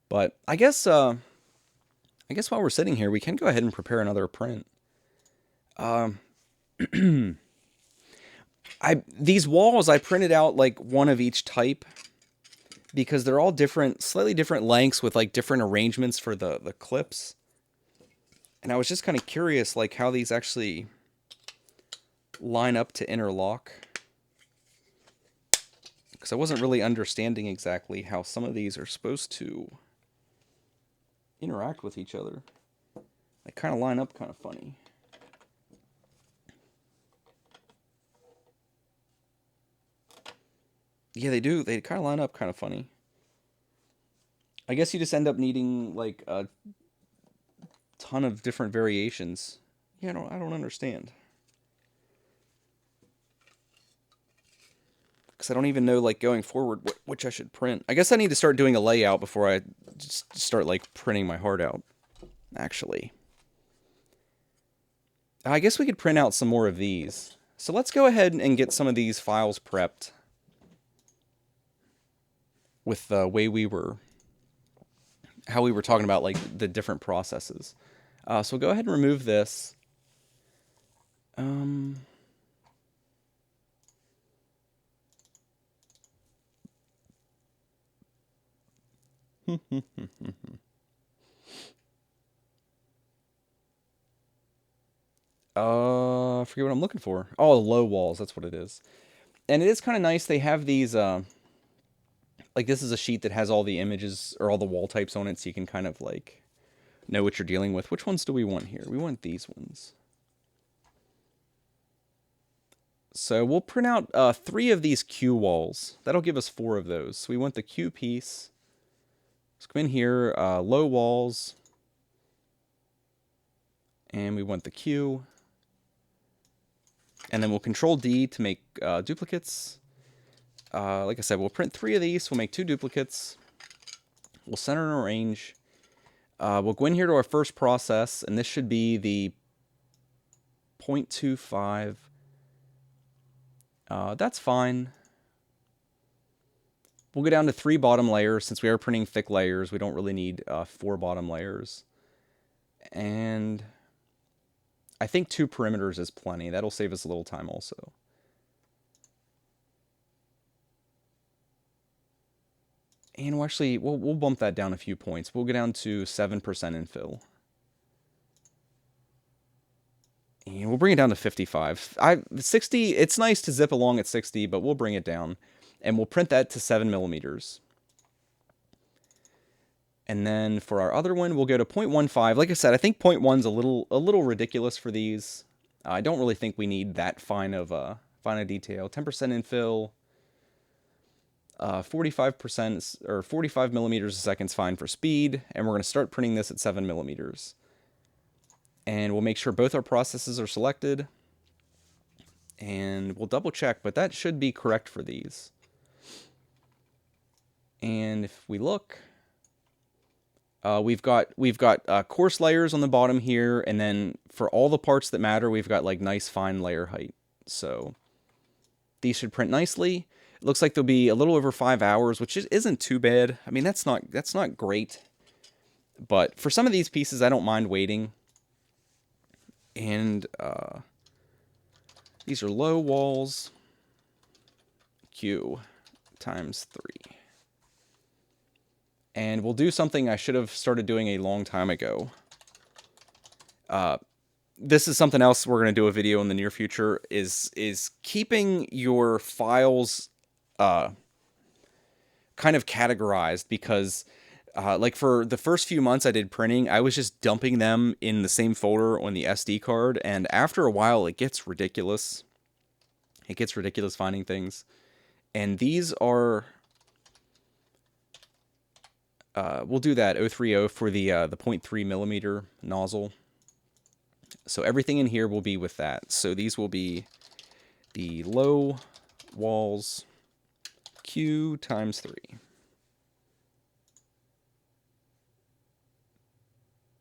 But I guess while we're sitting here, we can go ahead and prepare another print. These walls I printed out like one of each type because they're all different, slightly different lengths with like different arrangements for the clips. And I was just kind of curious, like, how these actually line up to interlock. Because I wasn't really understanding exactly how some of these are supposed to interact with each other. They kind of line up kind of funny. Yeah, they do. They kind of line up kind of funny. I guess you just end up needing, like, a ton of different variations. Yeah, I don't understand. Because I don't even know, like, going forward which I should print. I guess I need to start doing a layout before I just start, like, printing my heart out, actually. I guess we could print out some more of these. So let's go ahead and get some of these files prepped with the way how we were talking about, like, the different processes. So we'll go ahead and remove this. I forget what I'm looking for. Oh, the low walls, that's what it is. And it is kind of nice, they have these, like this is a sheet that has all the images, or all the wall types on it, so you can kind of like know what you're dealing with. Which ones do we want here? We want these ones. So we'll print out 3 of these Q walls. That'll give us 4 of those. So we want the Q piece. Let's come in here, low walls. And we want the Q. And then we'll Control D to make duplicates. Like I said, we'll print 3 of these. We'll make 2 duplicates. We'll center and arrange. We'll go in here to our first process, and this should be the 0.25. That's fine. We'll go down to 3 bottom layers. Since we are printing thick layers, we don't really need 4 bottom layers. And I think 2 perimeters is plenty. That'll save us a little time also. And we'll bump that down a few points. We'll go down to 7% infill. And we'll bring it down to 55. 60, it's nice to zip along at 60, but we'll bring it down. And we'll print that to 7 millimeters. And then for our other one, we'll go to 0.15. Like I said, I think 0.1's a little ridiculous for these. I don't really think we need that fine of detail. 10% infill. 45% or 45 millimeters a second is fine for speed, and we're going to start printing this at 7 millimeters. And we'll make sure both our processes are selected, and we'll double check, but that should be correct for these. And if we look, we've got coarse layers on the bottom here, and then for all the parts that matter, we've got like nice fine layer height. So these should print nicely. It looks like they'll be a little over 5 hours, which isn't too bad. I mean, that's not great. But for some of these pieces, I don't mind waiting. And these are low walls, Q times 3. And we'll do something I should have started doing a long time ago. This is something else we're going to do a video in the near future, is keeping your files kind of categorized, because like for the first few months I did printing, I was just dumping them in the same folder on the SD card, and after a while it gets ridiculous. It gets ridiculous finding things. And these are... we'll do that 030 for the 0.3 millimeter nozzle. So everything in here will be with that. So these will be the low walls, Q times 3.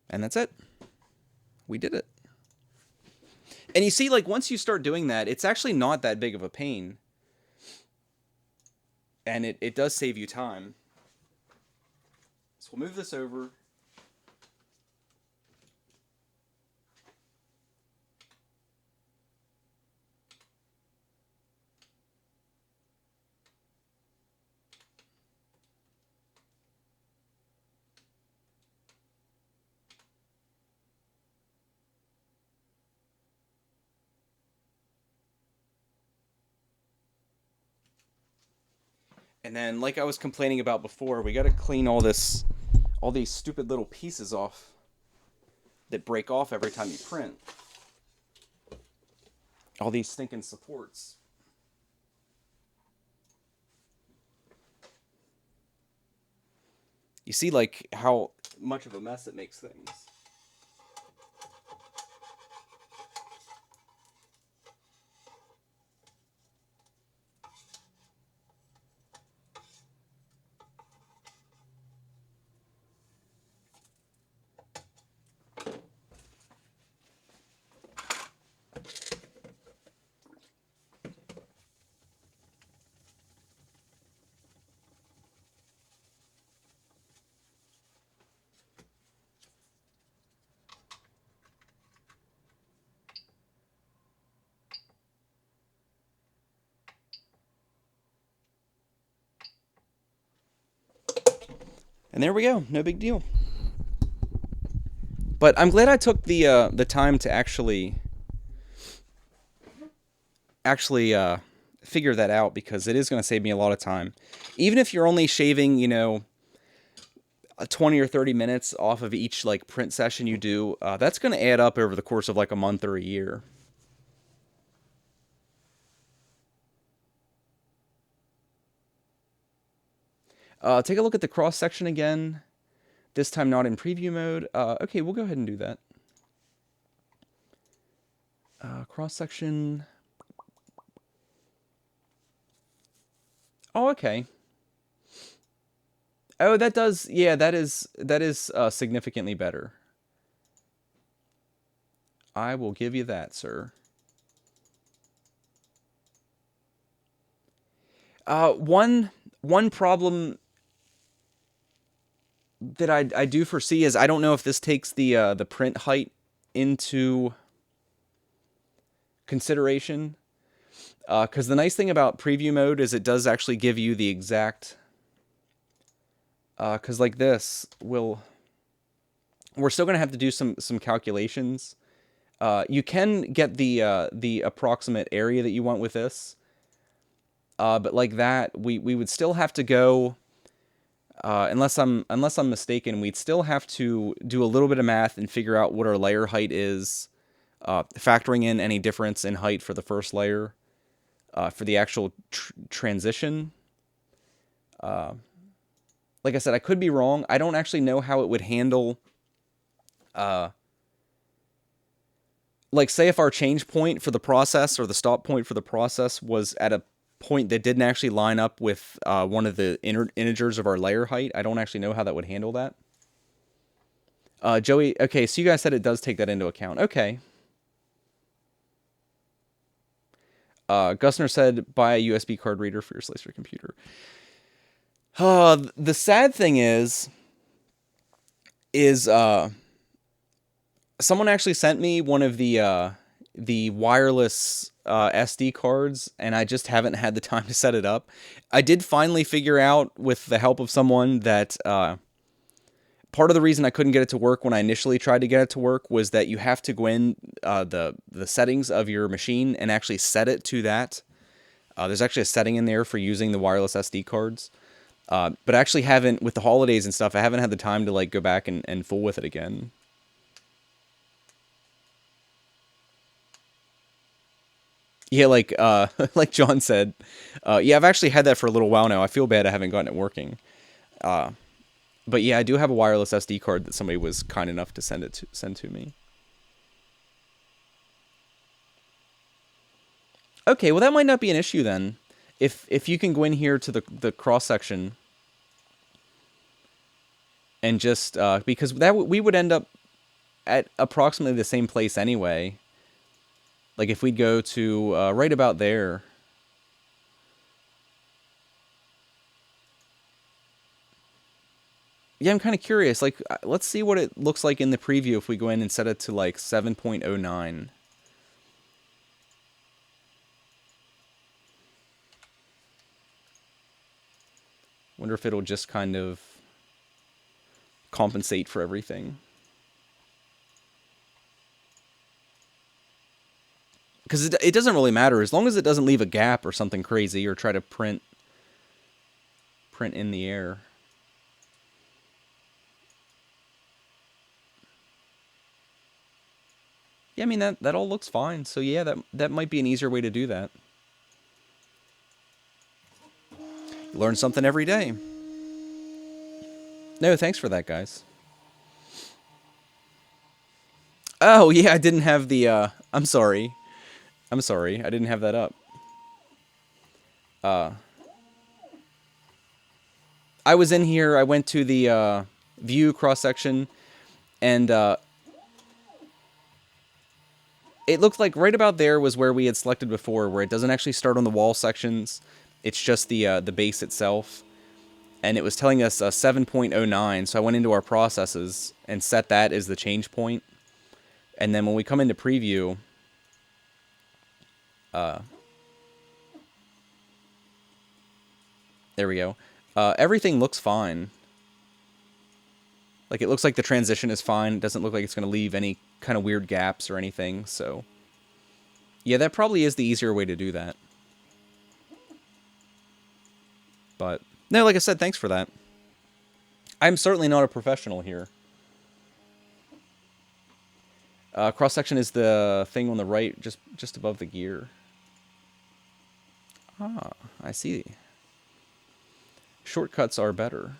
And that's it. We did it. And you see, like, once you start doing that, it's actually not that big of a pain. And it does save you time. So we'll move this over. And then, like I was complaining about before, we got to clean all these stupid little pieces off that break off every time you print. All these stinking supports. You see, like, how much of a mess it makes things. And there we go. No big deal. But I'm glad I took the time to actually figure that out, because it is going to save me a lot of time. Even if you're only shaving, you know, 20 or 30 minutes off of each, like, print session you do, that's going to add up over the course of like a month or a year. Take a look at the cross section again. This time not in preview mode. Okay, we'll go ahead and do that. Cross section. Oh, okay. Oh, that does, yeah, that is significantly better. I will give you that, sir. One problem that I do foresee is I don't know if this takes the print height into consideration. Because the nice thing about preview mode is it does actually give you the exact... Because like this, we're still going to have to do some calculations. You can get the approximate area that you want with this. But like that, we would still have to go... unless I'm mistaken, we'd still have to do a little bit of math and figure out what our layer height is, factoring in any difference in height for the first layer, for the actual transition. Like I said, I could be wrong. I don't actually know how it would handle, like, say if our change point for the process, or the stop point for the process, was at a point that didn't actually line up with one of the integers of our layer height. I don't actually know how that would handle that. Joey, okay, so you guys said it does take that into account. Okay. Gusner said, buy a USB card reader for your Slic3r computer. The sad thing is Someone actually sent me one of the wireless SD cards, and I just haven't had the time to set it up. I did finally figure out, with the help of someone, that part of the reason I couldn't get it to work when I initially tried to get it to work was that you have to go in the settings of your machine and actually set it to that. There's actually a setting in there for using the wireless SD cards. But I actually haven't, with the holidays and stuff, I haven't had the time to like go back and fool with it again. Yeah, like like John said, yeah, I've actually had that for a little while now. I feel bad I haven't gotten it working. But yeah, I do have a wireless SD card that somebody was kind enough to send to me. Okay, well that might not be an issue then. If you can go in here to the cross section and just because that we would end up at approximately the same place anyway. Like if we'd go to right about there. Yeah, I'm kind of curious. Like, let's see what it looks like in the preview if we go in and set it to like 7.09. Wonder if it'll just kind of compensate for everything. Because it doesn't really matter as long as it doesn't leave a gap or something crazy or try to print in the air. Yeah, I mean that all looks fine. So yeah, that might be an easier way to do that. You learn something every day. No, thanks for that, guys. Oh yeah, I didn't have the. I'm sorry. I'm sorry. I didn't have that up. I was in here. I went to the view cross section, and it looked like right about there was where we had selected before, where it doesn't actually start on the wall sections. It's just the base itself, and it was telling us 7.09. So I went into our processes and set that as the change point, and then when we come into preview, there we go. Everything looks fine. Like, it looks like the transition is fine. It doesn't look like it's going to leave any kind of weird gaps or anything, so... Yeah, that probably is the easier way to do that. But, no, like I said, thanks for that. I'm certainly not a professional here. Cross-section is the thing on the right, just above the gear. Ah, I see. Shortcuts are better.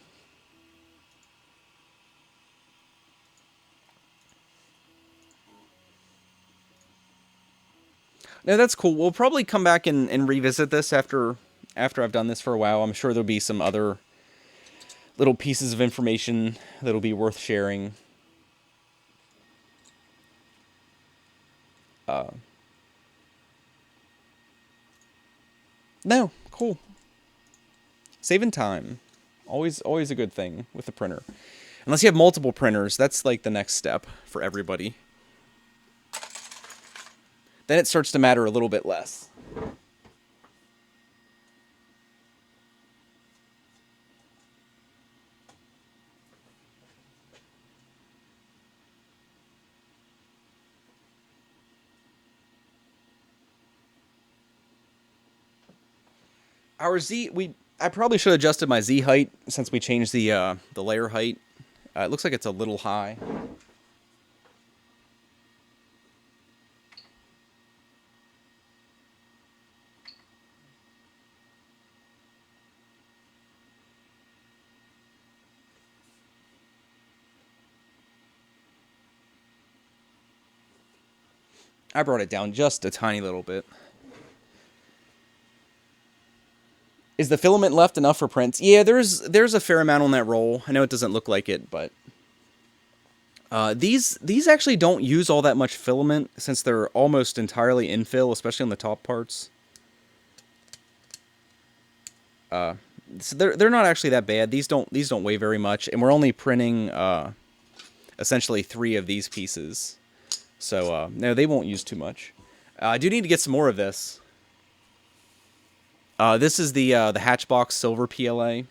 No, that's cool. We'll probably come back and revisit this after I've done this for a while. I'm sure there'll be some other little pieces of information that'll be worth sharing. No, cool. Saving time. Always a good thing with the printer. Unless you have multiple printers, that's like the next step for everybody. Then it starts to matter a little bit less. Our Z, I probably should have adjusted my Z height since we changed the layer height. It looks like it's a little high. I brought it down just a tiny little bit. Is the filament left enough for prints? Yeah, there's a fair amount on that roll. I know it doesn't look like it, but these actually don't use all that much filament since they're almost entirely infill, especially on the top parts. So they're not actually that bad. These don't weigh very much, and we're only printing essentially 3 of these pieces. So, no, they won't use too much. I do need to get some more of this. This is the Hatchbox Silver PLA.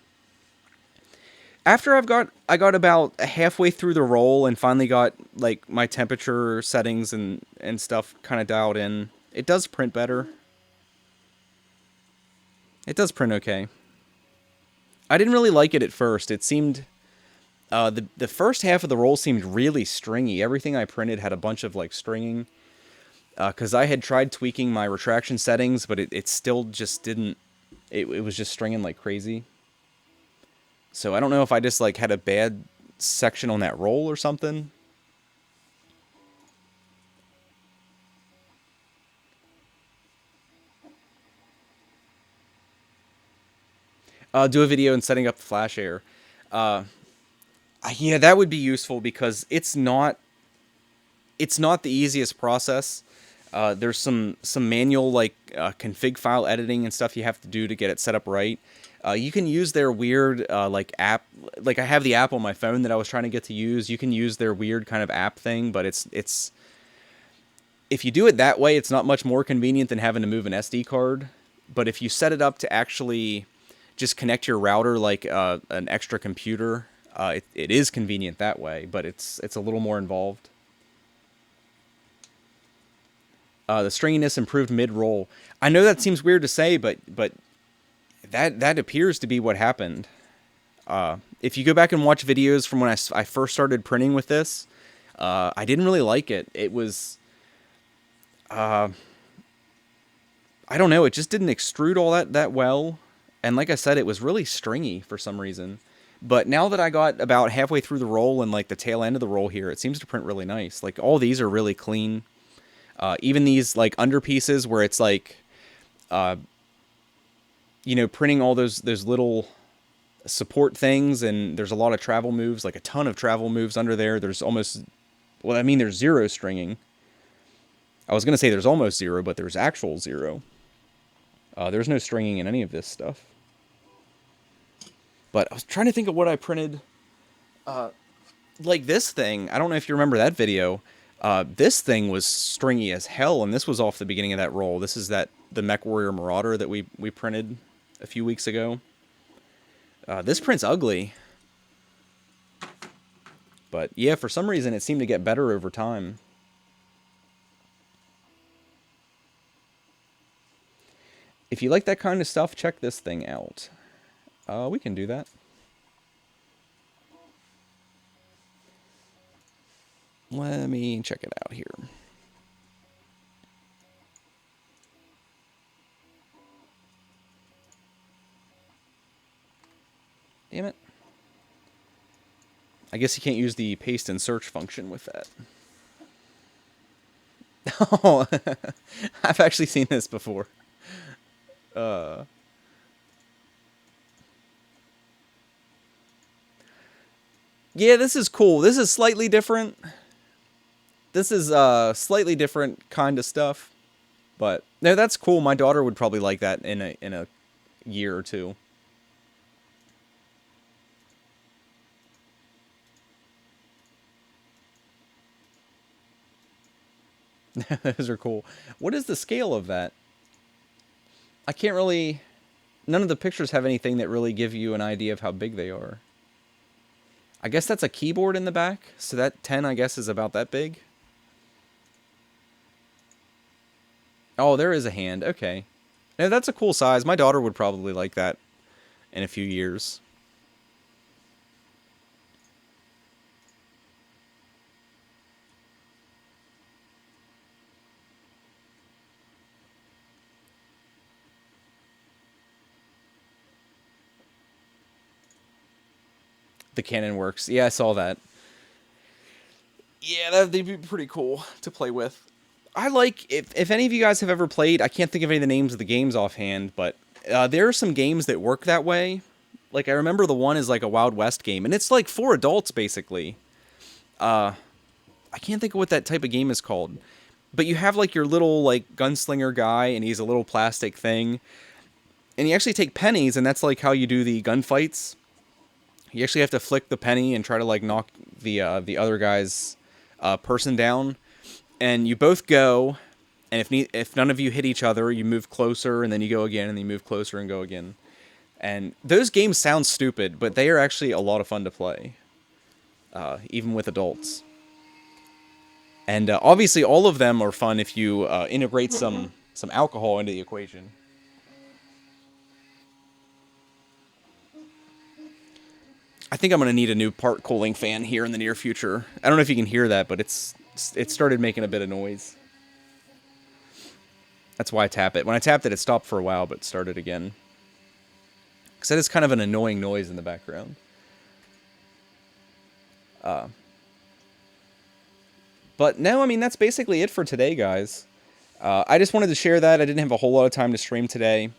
After I got about halfway through the roll and finally got like my temperature settings and stuff kind of dialed in, it does print better. It does print okay. I didn't really like it at first. It seemed the first half of the roll seemed really stringy. Everything I printed had a bunch of like stringing. Because I had tried tweaking my retraction settings, but it still just didn't. It was just stringing like crazy. So I don't know if I just like had a bad section on that roll or something. Do a video in setting up the flash air. Yeah, that would be useful because it's not the easiest process. There's some manual like config file editing and stuff you have to do to get it set up right. You can use their weird like app. Like I have the app on my phone that I was trying to get to use. You can use their weird kind of app thing, but it's if you do it that way, it's not much more convenient than having to move an SD card. But if you set it up to actually just connect your router like an extra computer, it is convenient that way. But it's a little more involved. The stringiness improved mid-roll. I know that seems weird to say, but that appears to be what happened. If you go back and watch videos from when I first started printing with this, I didn't really like it. It was, I don't know, it just didn't extrude all that well. And like I said, it was really stringy for some reason. But now that I got about halfway through the roll and like the tail end of the roll here, it seems to print really nice. Like all these are really clean. Even these like under pieces where it's like, you know, printing all those little support things, and there's a lot of travel moves, like a ton of travel moves under there. There's almost, well, I mean, there's zero stringing. I was going to say there's almost zero, but there's actual zero. There's no stringing in any of this stuff. But I was trying to think of what I printed. Like this thing, I don't know if you remember that video. This thing was stringy as hell, and this was off the beginning of that roll. This is the MechWarrior Marauder that we printed a few weeks ago. This print's ugly. But yeah, for some reason it seemed to get better over time. If you like that kind of stuff, check this thing out. We can do that. Let me check it out here. Damn it. I guess you can't use the paste and search function with that. Oh, I've actually seen this before. Yeah, this is cool. This is slightly different. This is slightly different kind of stuff. But no, that's cool. My daughter would probably like that in a year or two. Those are cool. What is the scale of that? I can't really... None of the pictures have anything that really give you an idea of how big they are. I guess that's a keyboard in the back. So that 10, I guess, is about that big. Oh, there is a hand. Okay. No, that's a cool size. My daughter would probably like that in a few years. The cannon works. Yeah, I saw that. Yeah, that'd be pretty cool to play with. I like, if any of you guys have ever played, I can't think of any of the names of the games offhand, but there are some games that work that way. Like, I remember the one is like a Wild West game, and it's like for adults, basically. I can't think of what that type of game is called. But you have like your little like gunslinger guy, and he's a little plastic thing. And you actually take pennies, and that's like how you do the gunfights. You actually have to flick the penny and try to like knock the other guy's person down. and you both go, and if none of you hit each other, you move closer, and then you go again, and then you move closer and go again. And those games sound stupid, but they are actually a lot of fun to play, even with adults. And obviously, all of them are fun if you integrate some alcohol into the equation. I think I'm going to need a new part cooling fan here in the near future. I don't know if you can hear that, but it started making a bit of noise. That's why I tap it. When I tapped it, it stopped for a while, but started again. Because that is kind of an annoying noise in the background. But no, I mean, that's basically it for today, guys. I just wanted to share that. I didn't have a whole lot of time to stream today.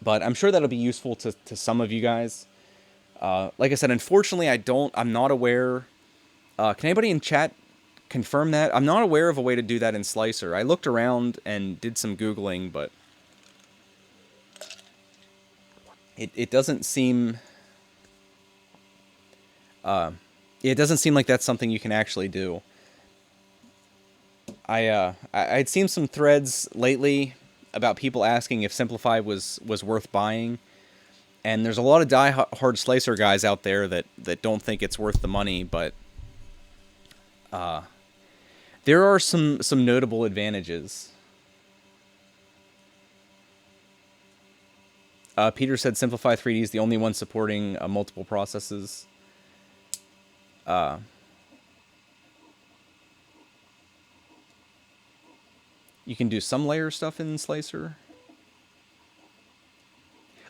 But I'm sure that'll be useful to some of you guys. Like I said, unfortunately, I'm not aware. Can anybody in chat confirm that? I'm not aware of a way to do that in Slicer. I looked around and did some Googling, but it doesn't seem... it doesn't seem like that's something you can actually do. I'd seen some threads lately about people asking if Simplify was worth buying. And there's a lot of die-hard Slicer guys out there that don't think it's worth the money, but there are some notable advantages. Peter said Simplify 3D is the only one supporting multiple processes. You can do some layer stuff in Slicer.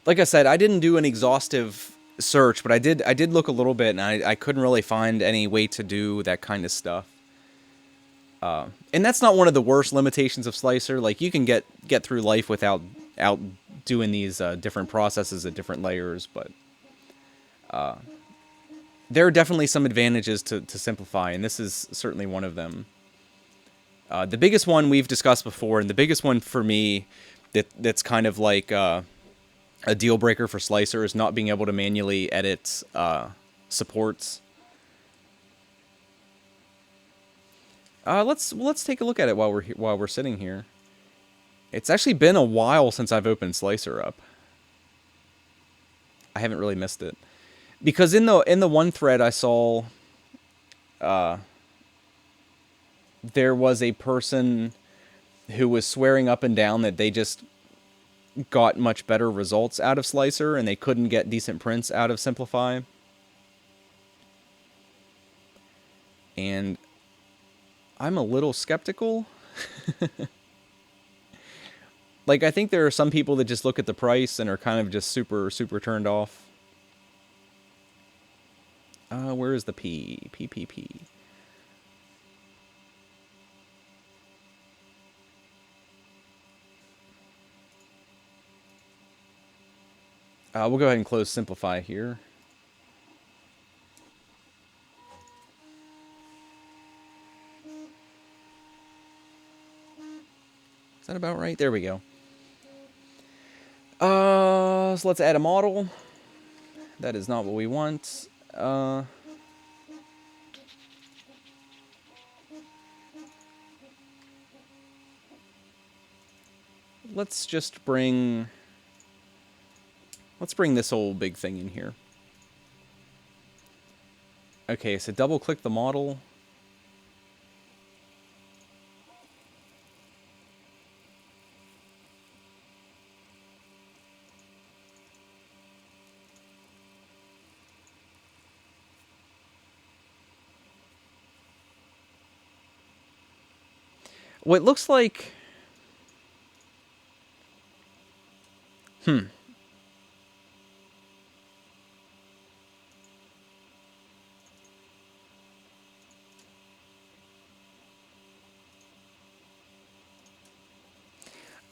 Like I said, I didn't do an exhaustive search, but I did look a little bit, and I couldn't really find any way to do that kind of stuff. And that's not one of the worst limitations of Slicer. Like, you can get through life without doing these different processes at different layers, but there are definitely some advantages to Simplify, and this is certainly one of them. The biggest one we've discussed before, and the biggest one for me that's kind of like a deal breaker for Slicer, is not being able to manually edit supports. Let's take a look at it while we're sitting here. It's actually been a while since I've opened Slicer up. I haven't really missed it, because in the one thread I saw, there was a person who was swearing up and down that they just got much better results out of Slicer, and they couldn't get decent prints out of Simplify. And I'm a little skeptical. Like, I think there are some people that just look at the price and are kind of just super turned off. Where is the P? P. We'll go ahead and close Simplify here. Is that about right? There we go. So let's add a model. That is not what we want. Let's just bring... Let's bring this old big thing in here. Okay, so double-click the model. What looks like...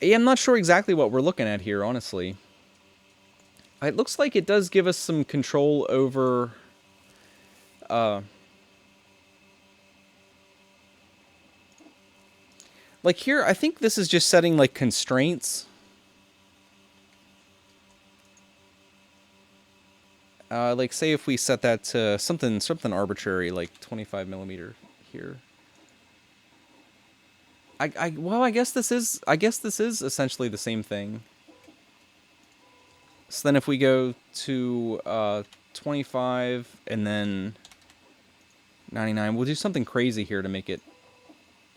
Yeah, I'm not sure exactly what we're looking at here, honestly. It looks like it does give us some control over... like here, I think this is just setting, like, constraints. Like, say if we set that to something arbitrary, like 25 millimeter here. Well, I guess this is essentially the same thing. So then if we go to 25 and then 99, we'll do something crazy here to make it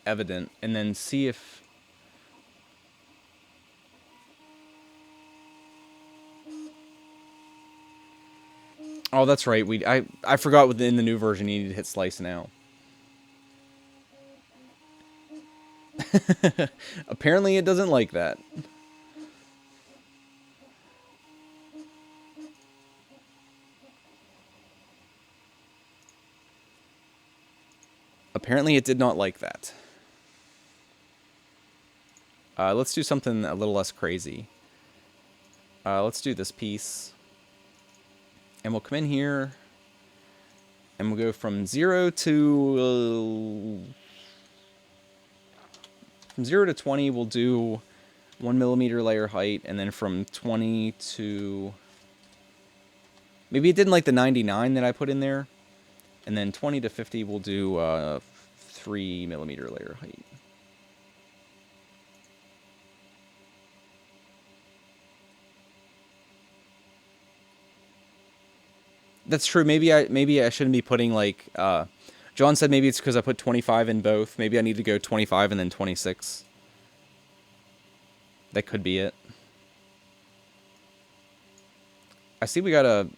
evident, and then see if... Oh, that's right. I forgot within the new version you need to hit slice now. Apparently it doesn't like that. Apparently it did not like that. Let's do something a little less crazy. Let's do this piece. And we'll come in here. And we'll go from 0 to... from 0 to 20, we'll do 1 millimeter layer height. And then from 20 to... maybe it didn't like the 99 that I put in there. And then 20 to 50, we'll do 3 millimeter layer height. That's true. Maybe I shouldn't be putting like... John said maybe it's because I put 25 in both. Maybe I need to go 25 and then 26. That could be it. I see we got a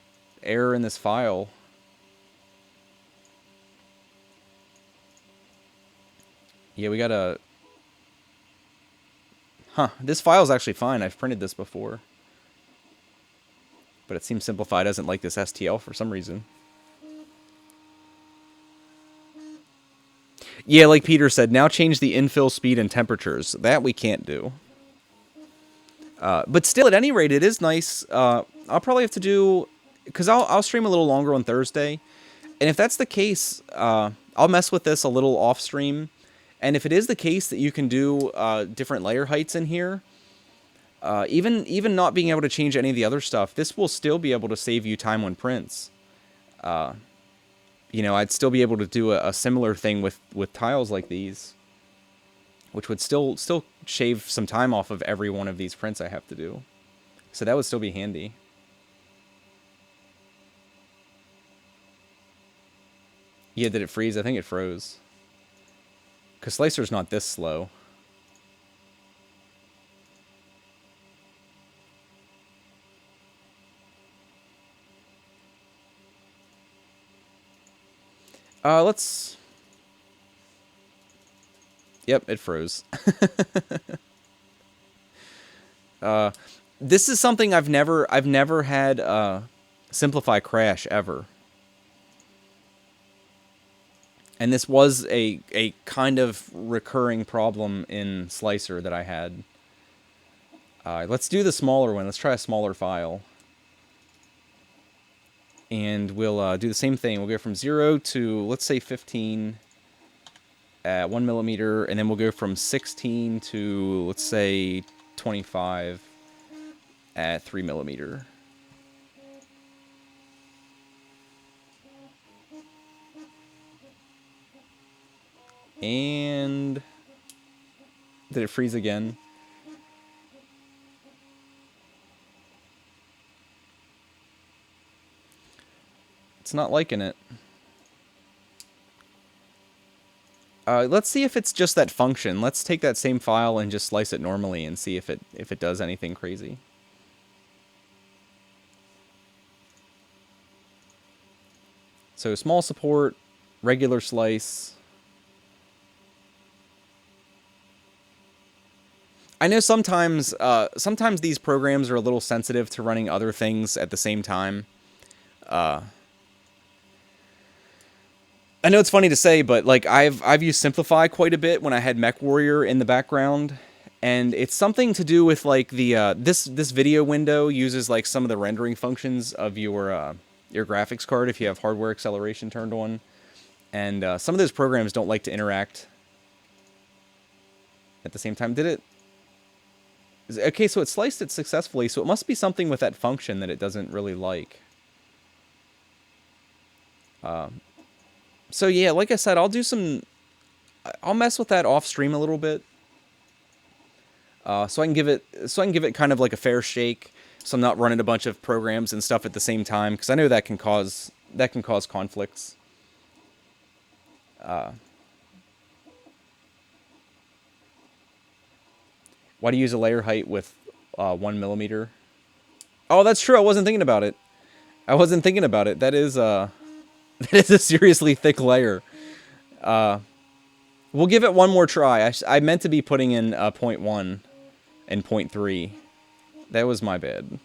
error in this file. Yeah, we got a... Huh, this file's actually fine. I've printed this before. But it seems Simplify doesn't like this STL for some reason. Yeah, like Peter said, now change the infill speed and temperatures. That we can't do. But still, at any rate, it is nice. I'll probably have to do... because I'll stream a little longer on Thursday. And if that's the case, I'll mess with this a little off stream. And if it is the case that you can do different layer heights in here, even not being able to change any of the other stuff, this will still be able to save you time on prints. You know, I'd still be able to do a similar thing with tiles like these, which would still shave some time off of every one of these prints I have to do. So that would still be handy. Yeah, did it freeze? I think it froze. Because Slicer's not this slow. Let's... Yep, it froze. This is something I've never had Simplify crash ever. And this was a kind of recurring problem in Slicer that I had. Let's do the smaller one. Let's try a smaller file. And we'll do the same thing. We'll go from 0 to, let's say, 15 at 1 millimeter. And then we'll go from 16 to, let's say, 25 at 3 millimeter. And did it freeze again? It's not liking it. Let's see if it's just that function. Let's take that same file and just slice it normally and see if it does anything crazy. So small support, regular slice. I know sometimes these programs are a little sensitive to running other things at the same time. I know it's funny to say, but like I've used Simplify quite a bit when I had MechWarrior in the background, and it's something to do with like the this video window uses like some of the rendering functions of your graphics card if you have hardware acceleration turned on, and some of those programs don't like to interact at the same time. Did it? Okay, so it sliced it successfully, so it must be something with that function that it doesn't really like. So yeah, like I said, I'll mess with that off stream a little bit. so I can give it kind of like a fair shake, so I'm not running a bunch of programs and stuff at the same time, because I know that can cause conflicts. Why do you use a layer height with 1 millimeter? Oh, that's true. I wasn't thinking about it. That is that is a seriously thick layer. We'll give it one more try. I meant to be putting in 0.1 and 0.3. That was my bad.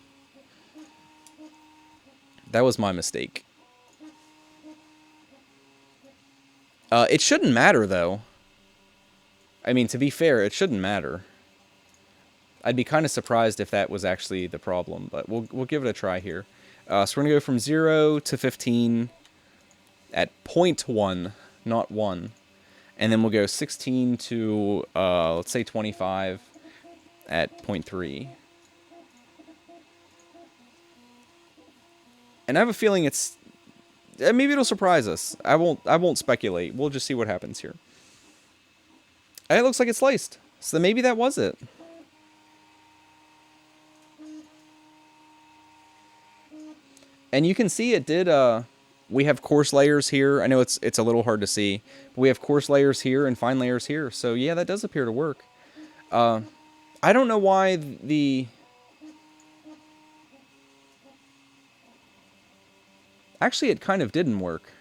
That was my mistake. It shouldn't matter, though. I mean, to be fair, it shouldn't matter. I'd be kind of surprised if that was actually the problem, but we'll give it a try here. So we're going to go from 0 to 15 at 0.1, not 1. And then we'll go 16 to, let's say 25 at 0.3. And I have a feeling it's... maybe it'll surprise us. I won't speculate. We'll just see what happens here. And it looks like it's sliced. So maybe that was it. And you can see it did... we have coarse layers here. I know it's a little hard to see. But we have coarse layers here and fine layers here. So yeah, that does appear to work. I don't know why the... Actually, it kind of didn't work.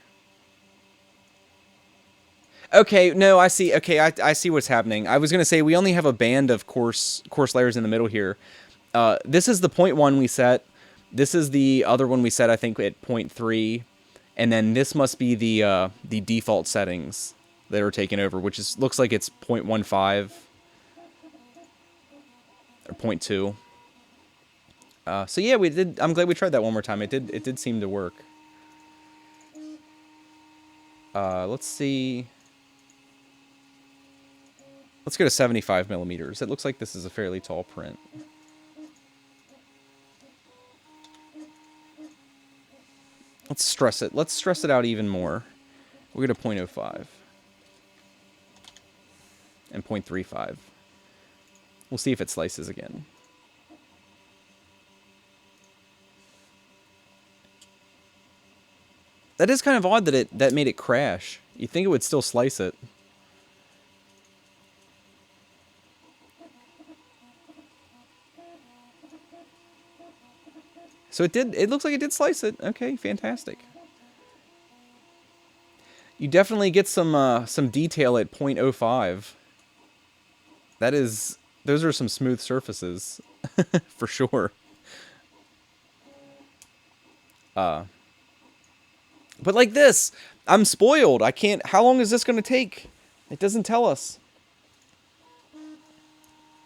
Okay, no, I see. Okay, I see what's happening. I was going to say we only have a band of coarse layers in the middle here. This is the 0.1 we set. This is the other one we set, I think, at 0.3. And then this must be the default settings that are taken over, which is looks like it's 0.15 or 0.2. So yeah, we did. I'm glad we tried that one more time. It did seem to work. Let's see. Let's go to 75 millimeters. It looks like this is a fairly tall print. Let's stress it. Let's stress it out even more. We'll go to 0.05 and 0.35. We'll see if it slices again. That is kind of odd that that made it crash. You'd think it would still slice it. So it did. It looks like it did slice it. Okay, fantastic. You definitely get some detail at 0.05. That is, those are some smooth surfaces, for sure. But like this, I'm spoiled. I can't. How long is this going to take? It doesn't tell us.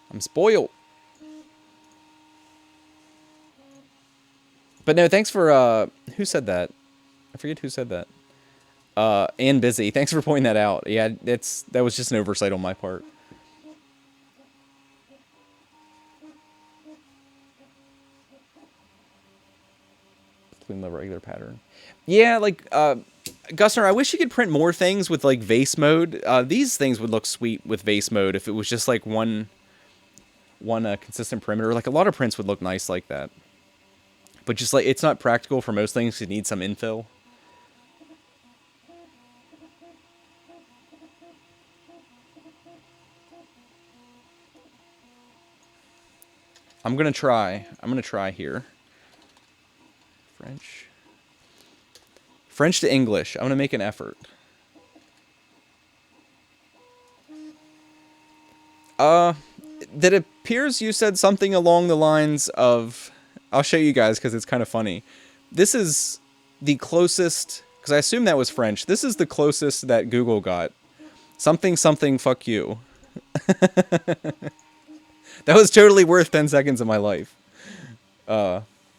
I'm spoiled. But no, thanks for, who said that? I forget who said that. And Busy. Thanks for pointing that out. Yeah, that was just an oversight on my part. Between the regular pattern. Yeah, like, Gusner, I wish you could print more things with, like, vase mode. These things would look sweet with vase mode if it was just, like, one consistent perimeter. Like, a lot of prints would look nice like that. But just, like, it's not practical for most things. You need some infill. I'm gonna try here. French to English. I'm gonna make an effort. That appears you said something along the lines of... I'll show you guys because it's kind of funny. This is the closest... Because I assume that was French. This is the closest that Google got. Something, fuck you. That was totally worth 10 seconds of my life.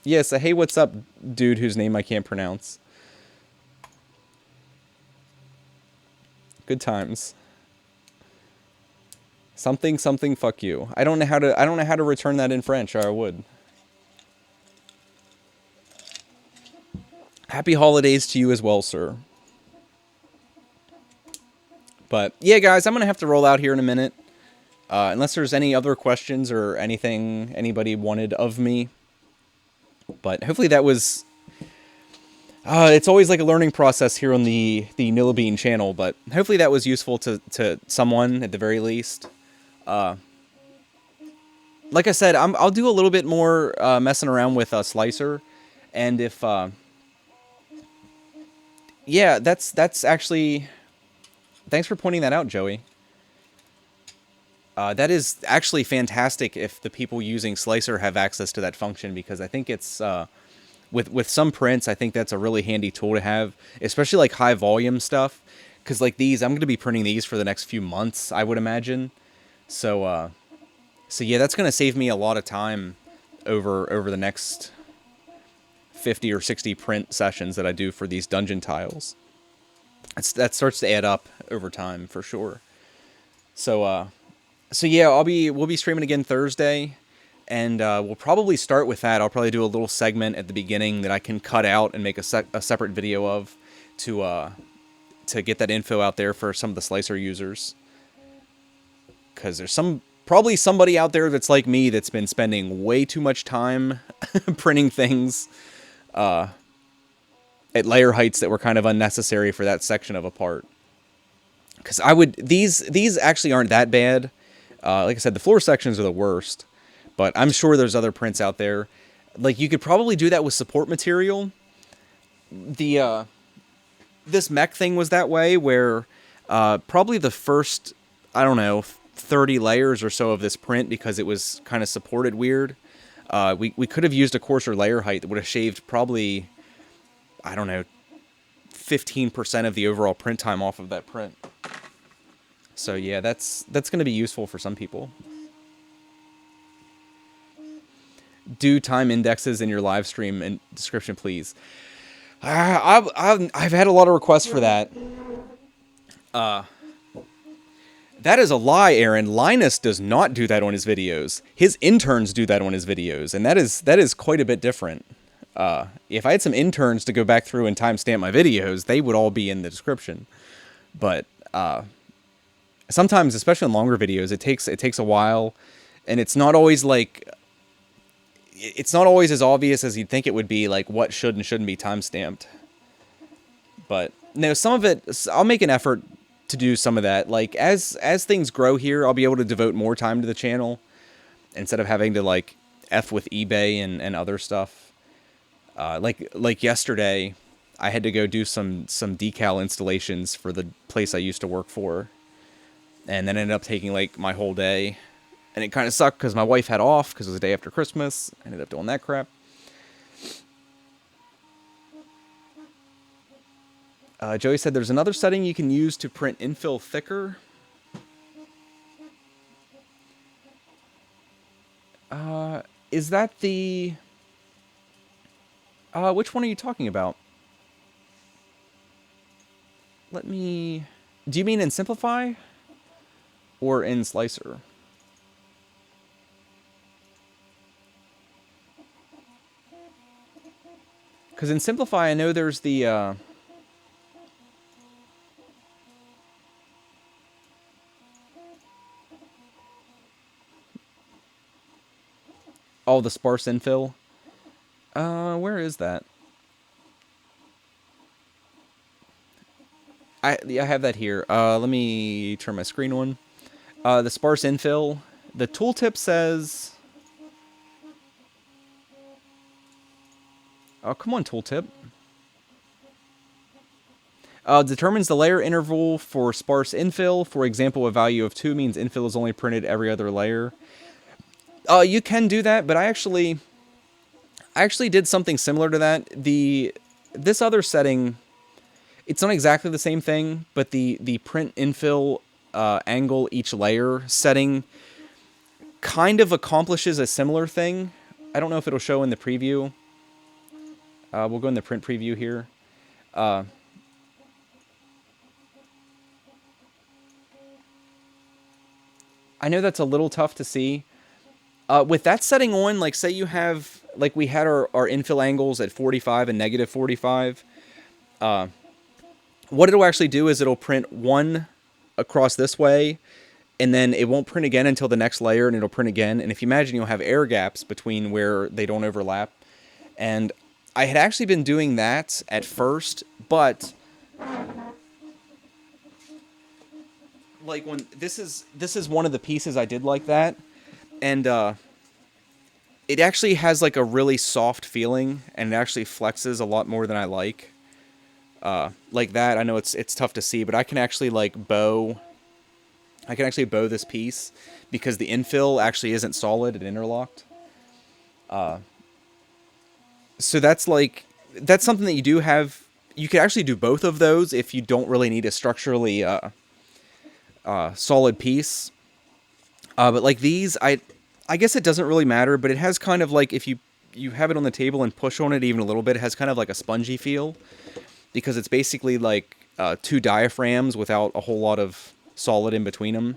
Yes, hey, what's up, dude whose name I can't pronounce. Good times. Something, fuck you. I don't know how to return that in French, or I would. Happy holidays to you as well, sir. But yeah, guys, I'm gonna have to roll out here in a minute. Unless there's any other questions or anything anybody wanted of me. But hopefully that was... it's always like a learning process here on the Nillabean channel, but hopefully that was useful to someone at the very least. Like I said, I'll do a little bit more messing around with Slicer, and if... yeah, that's actually... Thanks for pointing that out, Joey. That is actually fantastic if the people using Slicer have access to that function, because I think it's... with some prints, I think that's a really handy tool to have, especially like high volume stuff, because like these, I'm going to be printing these for the next few months, I would imagine. So yeah, that's going to save me a lot of time over the next 50 or 60 print sessions that I do for these dungeon tiles. That starts to add up over time for sure. So yeah, we'll be streaming again Thursday. And we'll probably start with that. I'll probably do a little segment at the beginning that I can cut out and make a separate video of to get that info out there for some of the Slicer users. Because there's probably somebody out there that's like me that's been spending way too much time printing things at layer heights that were kind of unnecessary for that section of a part. Because these actually aren't that bad. Like I said, the floor sections are the worst. But I'm sure there's other prints out there. Like, you could probably do that with support material. This mech thing was that way, where probably the first, I don't know, 30 layers or so of this print, because it was kind of supported weird, we could have used a coarser layer height that would have shaved probably, I don't know, 15% of the overall print time off of that print. So yeah, that's going to be useful for some people. Do time indexes in your live stream and description, please. I've had a lot of requests for that. That is a lie, Aaron. Linus does not do that on his videos. His interns do that on his videos, and that is quite a bit different. If I had some interns to go back through and timestamp my videos, they would all be in the description. But sometimes, especially in longer videos, it takes a while, and it's not always like... It's not always as obvious as you'd think it would be, like what should and shouldn't be time-stamped. But no, some of it, I'll make an effort to do some of that. Like, as things grow here, I'll be able to devote more time to the channel instead of having to, like, F with eBay and other stuff. Like yesterday, I had to go do some decal installations for the place I used to work for. And then ended up taking, like, my whole day. And it kind of sucked because my wife had off because it was the day after Christmas. I ended up doing that crap. Joey said there's another setting you can use to print infill thicker. Is that the... which one are you talking about? Let me... Do you mean in Simplify? Or in Slicer? Because in Simplify, I know there's the... Oh, the sparse infill. Where is that? I have that here. Let me turn my screen on. The sparse infill. The tooltip says... Oh, come on, tooltip. Determines the layer interval for sparse infill. For example, a value of 2 means infill is only printed every other layer. You can do that, but I actually did something similar to that. This other setting, it's not exactly the same thing, but the print infill angle each layer setting kind of accomplishes a similar thing. I don't know if it'll show in the preview. We'll go in the print preview here. I know that's a little tough to see. With that setting on, like say you have, like we had our infill angles at 45 and negative 45. What it'll actually do is it'll print one across this way, and then it won't print again until the next layer, and it'll print again. And if you imagine, you'll have air gaps between where they don't overlap. And I had actually been doing that at first, but like when this is one of the pieces I did like that, and it actually has like a really soft feeling, and it actually flexes a lot more than I like. Like that, I know it's tough to see, but I can actually like bow. I can actually bow this piece because the infill actually isn't solid and interlocked. So that's something that you do have. You could actually do both of those if you don't really need a structurally solid piece. But like these, I guess it doesn't really matter, but it has kind of like, if you have it on the table and push on it even a little bit, it has kind of like a spongy feel, because it's basically like two diaphragms without a whole lot of solid in between them.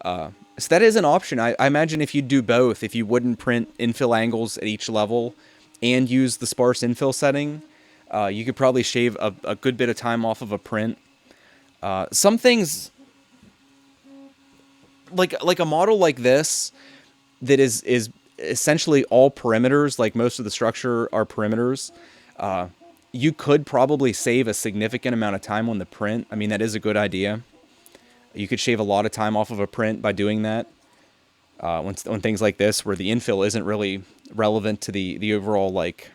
So that is an option. I imagine if you do both, if you wouldn't print infill angles at each level and use the sparse infill setting, you could probably shave a good bit of time off of a print. Some things, like a model like this, that is essentially all perimeters, like most of the structure are perimeters, you could probably save a significant amount of time on the print. I mean, that is a good idea. You could shave a lot of time off of a print by doing that. On things like this, where the infill isn't really relevant to the overall like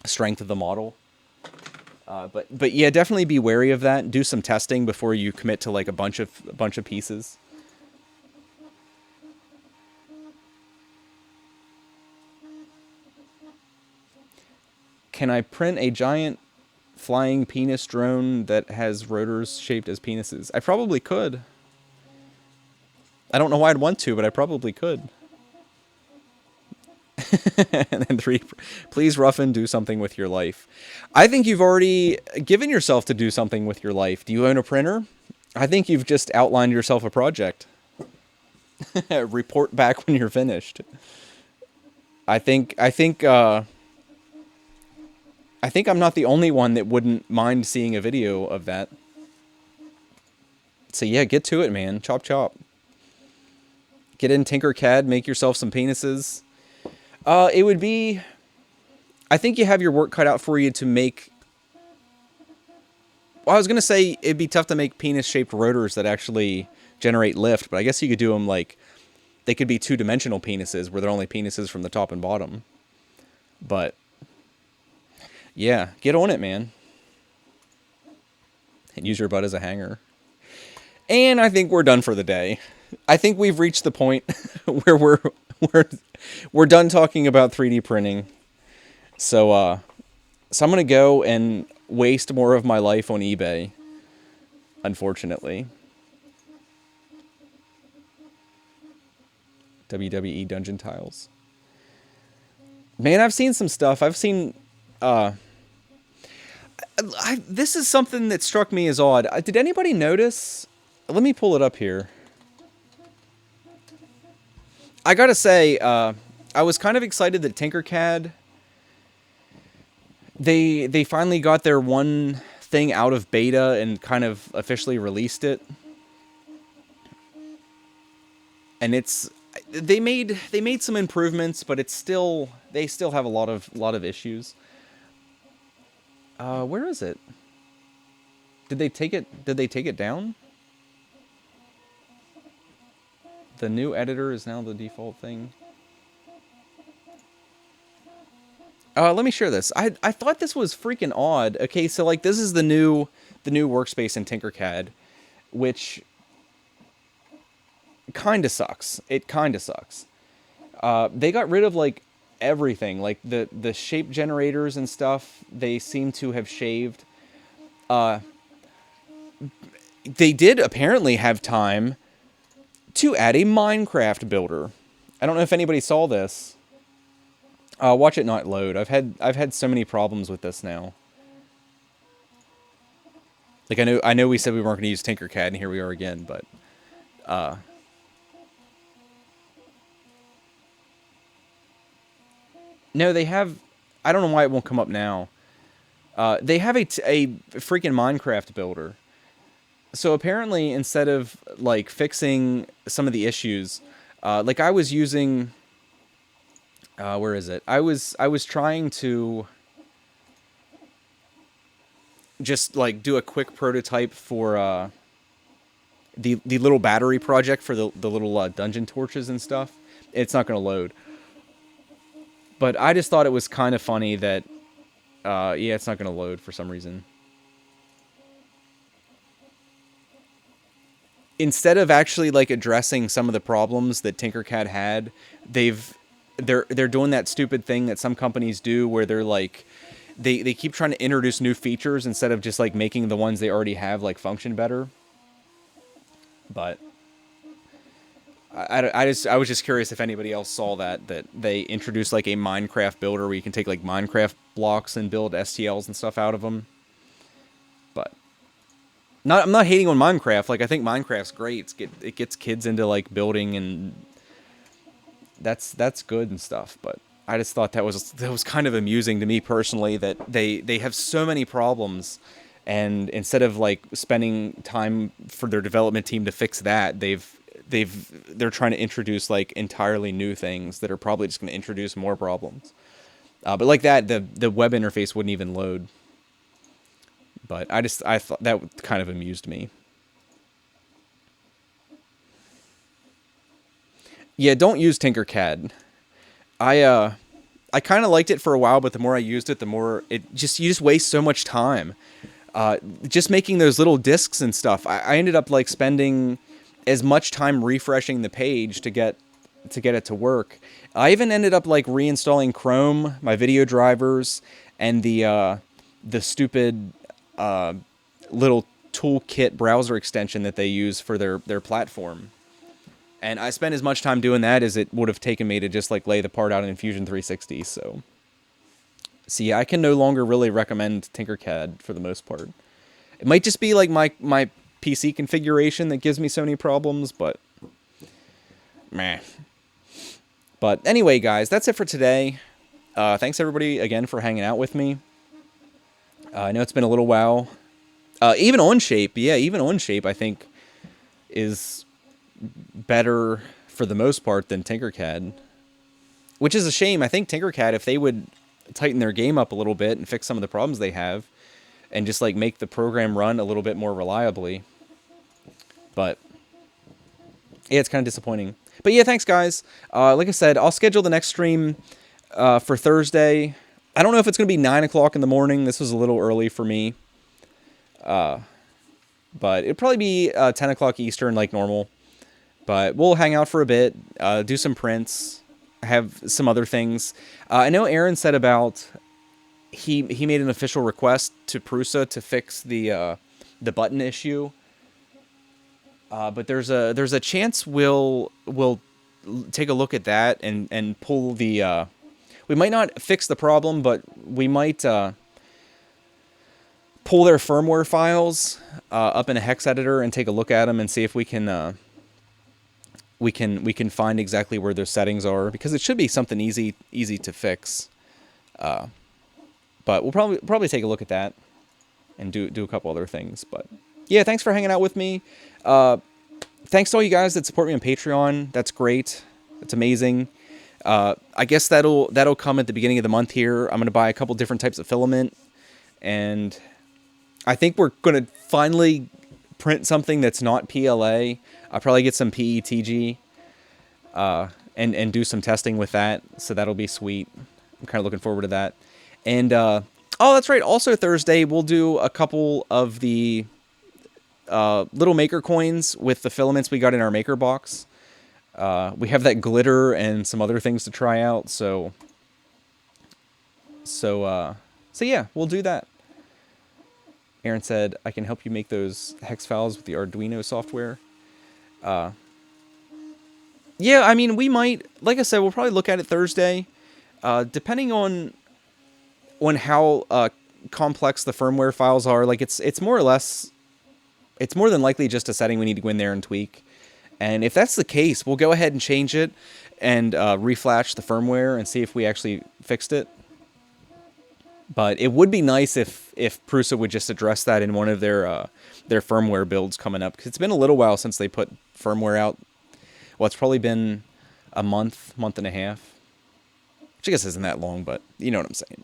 strength of the model. But yeah, definitely be wary of that. Do some testing before you commit to like a bunch of pieces. Can I print a giant flying penis drone that has rotors shaped as penises? I probably could. I don't know why I'd want to, but I probably could. And then 3, please, Ruffin, do something with your life. I think you've already given yourself to do something with your life. Do you own a printer? I think you've just outlined yourself a project. Report back when you're finished. I think I'm not the only one that wouldn't mind seeing a video of that. So yeah, get to it, man. Chop chop. Get in Tinkercad, make yourself some penises. It would be... I think you have your work cut out for you to make... Well, I was going to say it'd be tough to make penis-shaped rotors that actually generate lift, but I guess you could do them like... They could be two-dimensional penises, where they're only penises from the top and bottom. But... yeah, get on it, man. And use your butt as a hanger. And I think we're done for the day. I think we've reached the point where we're done talking about 3D printing. So I'm gonna go and waste more of my life on eBay. Unfortunately. WWE Dungeon Tiles. Man, I've seen some stuff. I've seen... this is something that struck me as odd. Did anybody notice? Let me pull it up here. I gotta say, I was kind of excited that Tinkercad, they finally got their one thing out of beta and kind of officially released it. And they made some improvements, but they still have a lot of issues. Where is it? Did they take it down? The new editor is now the default thing. Let me share this. I thought this was freaking odd. Okay, so like this is the new workspace in Tinkercad, which kind of sucks. It kind of sucks. They got rid of like everything, like the shape generators and stuff. They seem to have shaved. They did apparently have time to add a Minecraft builder. I don't know if anybody saw this. Watch it not load. I've had so many problems with this now. Like I know we said we weren't going to use Tinkercad, and here we are again. But no, they have. I don't know why it won't come up now. They have a freaking Minecraft builder. So apparently, instead of like fixing some of the issues, like I was using, where is it? I was trying to just like do a quick prototype for the little battery project for the little dungeon torches and stuff. It's not going to load. But I just thought it was kind of funny that, yeah, it's not going to load for some reason. Instead of actually like addressing some of the problems that Tinkercad had, they're doing that stupid thing that some companies do where they're like they keep trying to introduce new features instead of just like making the ones they already have like function better. But I was just curious if anybody else saw that they introduced like a Minecraft builder where you can take like Minecraft blocks and build STLs and stuff out of them. But I'm not hating on Minecraft. Like I think Minecraft's great. It gets kids into like building, and that's good and stuff. But I just thought that was kind of amusing to me personally that they have so many problems, and instead of like spending time for their development team to fix that, they're trying to introduce like entirely new things that are probably just going to introduce more problems. But like that, the web interface wouldn't even load. But I thought that kind of amused me. Yeah, don't use Tinkercad. I kind of liked it for a while, but the more I used it, the more you just waste so much time. Just making those little discs and stuff. I ended up like spending as much time refreshing the page to get it to work. I even ended up like reinstalling Chrome, my video drivers, and the stupid little toolkit browser extension that they use for their platform. And I spent as much time doing that as it would have taken me to just like lay the part out in Fusion 360. So yeah, I can no longer really recommend Tinkercad for the most part. It might just be like my PC configuration that gives me so many problems, but meh. But anyway, guys, that's it for today. Thanks everybody again for hanging out with me. I know it's been a little while. Even Onshape, I think, is better for the most part than Tinkercad, which is a shame. I think Tinkercad, if they would tighten their game up a little bit and fix some of the problems they have, and just like make the program run a little bit more reliably. But yeah, it's kind of disappointing. But yeah, thanks guys. Like I said, I'll schedule the next stream for Thursday. I don't know if it's going to be 9 o'clock in the morning. This was a little early for me. But it'll probably be 10 o'clock Eastern like normal. But we'll hang out for a bit, do some prints, have some other things. I know Aaron said about he made an official request to Prusa to fix the button issue. But there's a chance we'll take a look at that and pull the. We might not fix the problem, but we might pull their firmware files up in a hex editor and take a look at them and see if we can. We can find exactly where those settings are, because it should be something easy to fix. But we'll probably take a look at that and do a couple other things. But yeah, thanks for hanging out with me. Thanks to all you guys that support me on Patreon. That's great. That's amazing. I guess that'll come at the beginning of the month here. I'm gonna buy a couple different types of filament, and I think we're gonna finally print something that's not PLA. I'll probably get some PETG and do some testing with that, so that'll be sweet. I'm kind of looking forward to that. And oh, that's right. Also Thursday we'll do a couple of the little maker coins with the filaments we got in our maker box. We have that glitter and some other things to try out. So yeah, we'll do that. Aaron said, I can help you make those hex files with the Arduino software. Yeah, I mean, we might, like I said, we'll probably look at it Thursday, depending on how complex the firmware files are. Like it's more or less, it's more than likely just a setting we need to go in there and tweak. And if that's the case, we'll go ahead and change it and reflash the firmware and see if we actually fixed it. But it would be nice if Prusa would just address that in one of their their firmware builds coming up. 'Cause it's been a little while since they put firmware out. Well, it's probably been a month and a half. Which I guess isn't that long, but you know what I'm saying.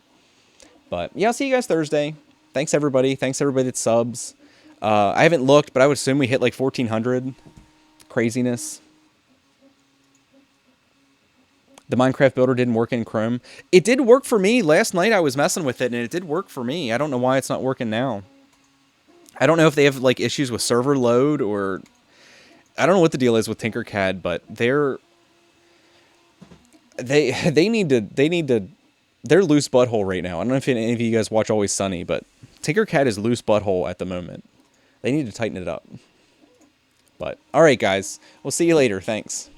But yeah, I'll see you guys Thursday. Thanks everybody. Thanks everybody that subs. I haven't looked, but I would assume we hit like 1,400. Craziness. The Minecraft builder didn't work in Chrome. It did work for me. Last night I was messing with it, and it did work for me. I don't know why it's not working now. I don't know if they have like issues with server load, or I don't know what the deal is with Tinkercad, but they're loose butthole right now. I don't know if any of you guys watch Always Sunny, but Tinkercad is loose butthole at the moment. They need to tighten it up. But all right, guys, we'll see you later. Thanks.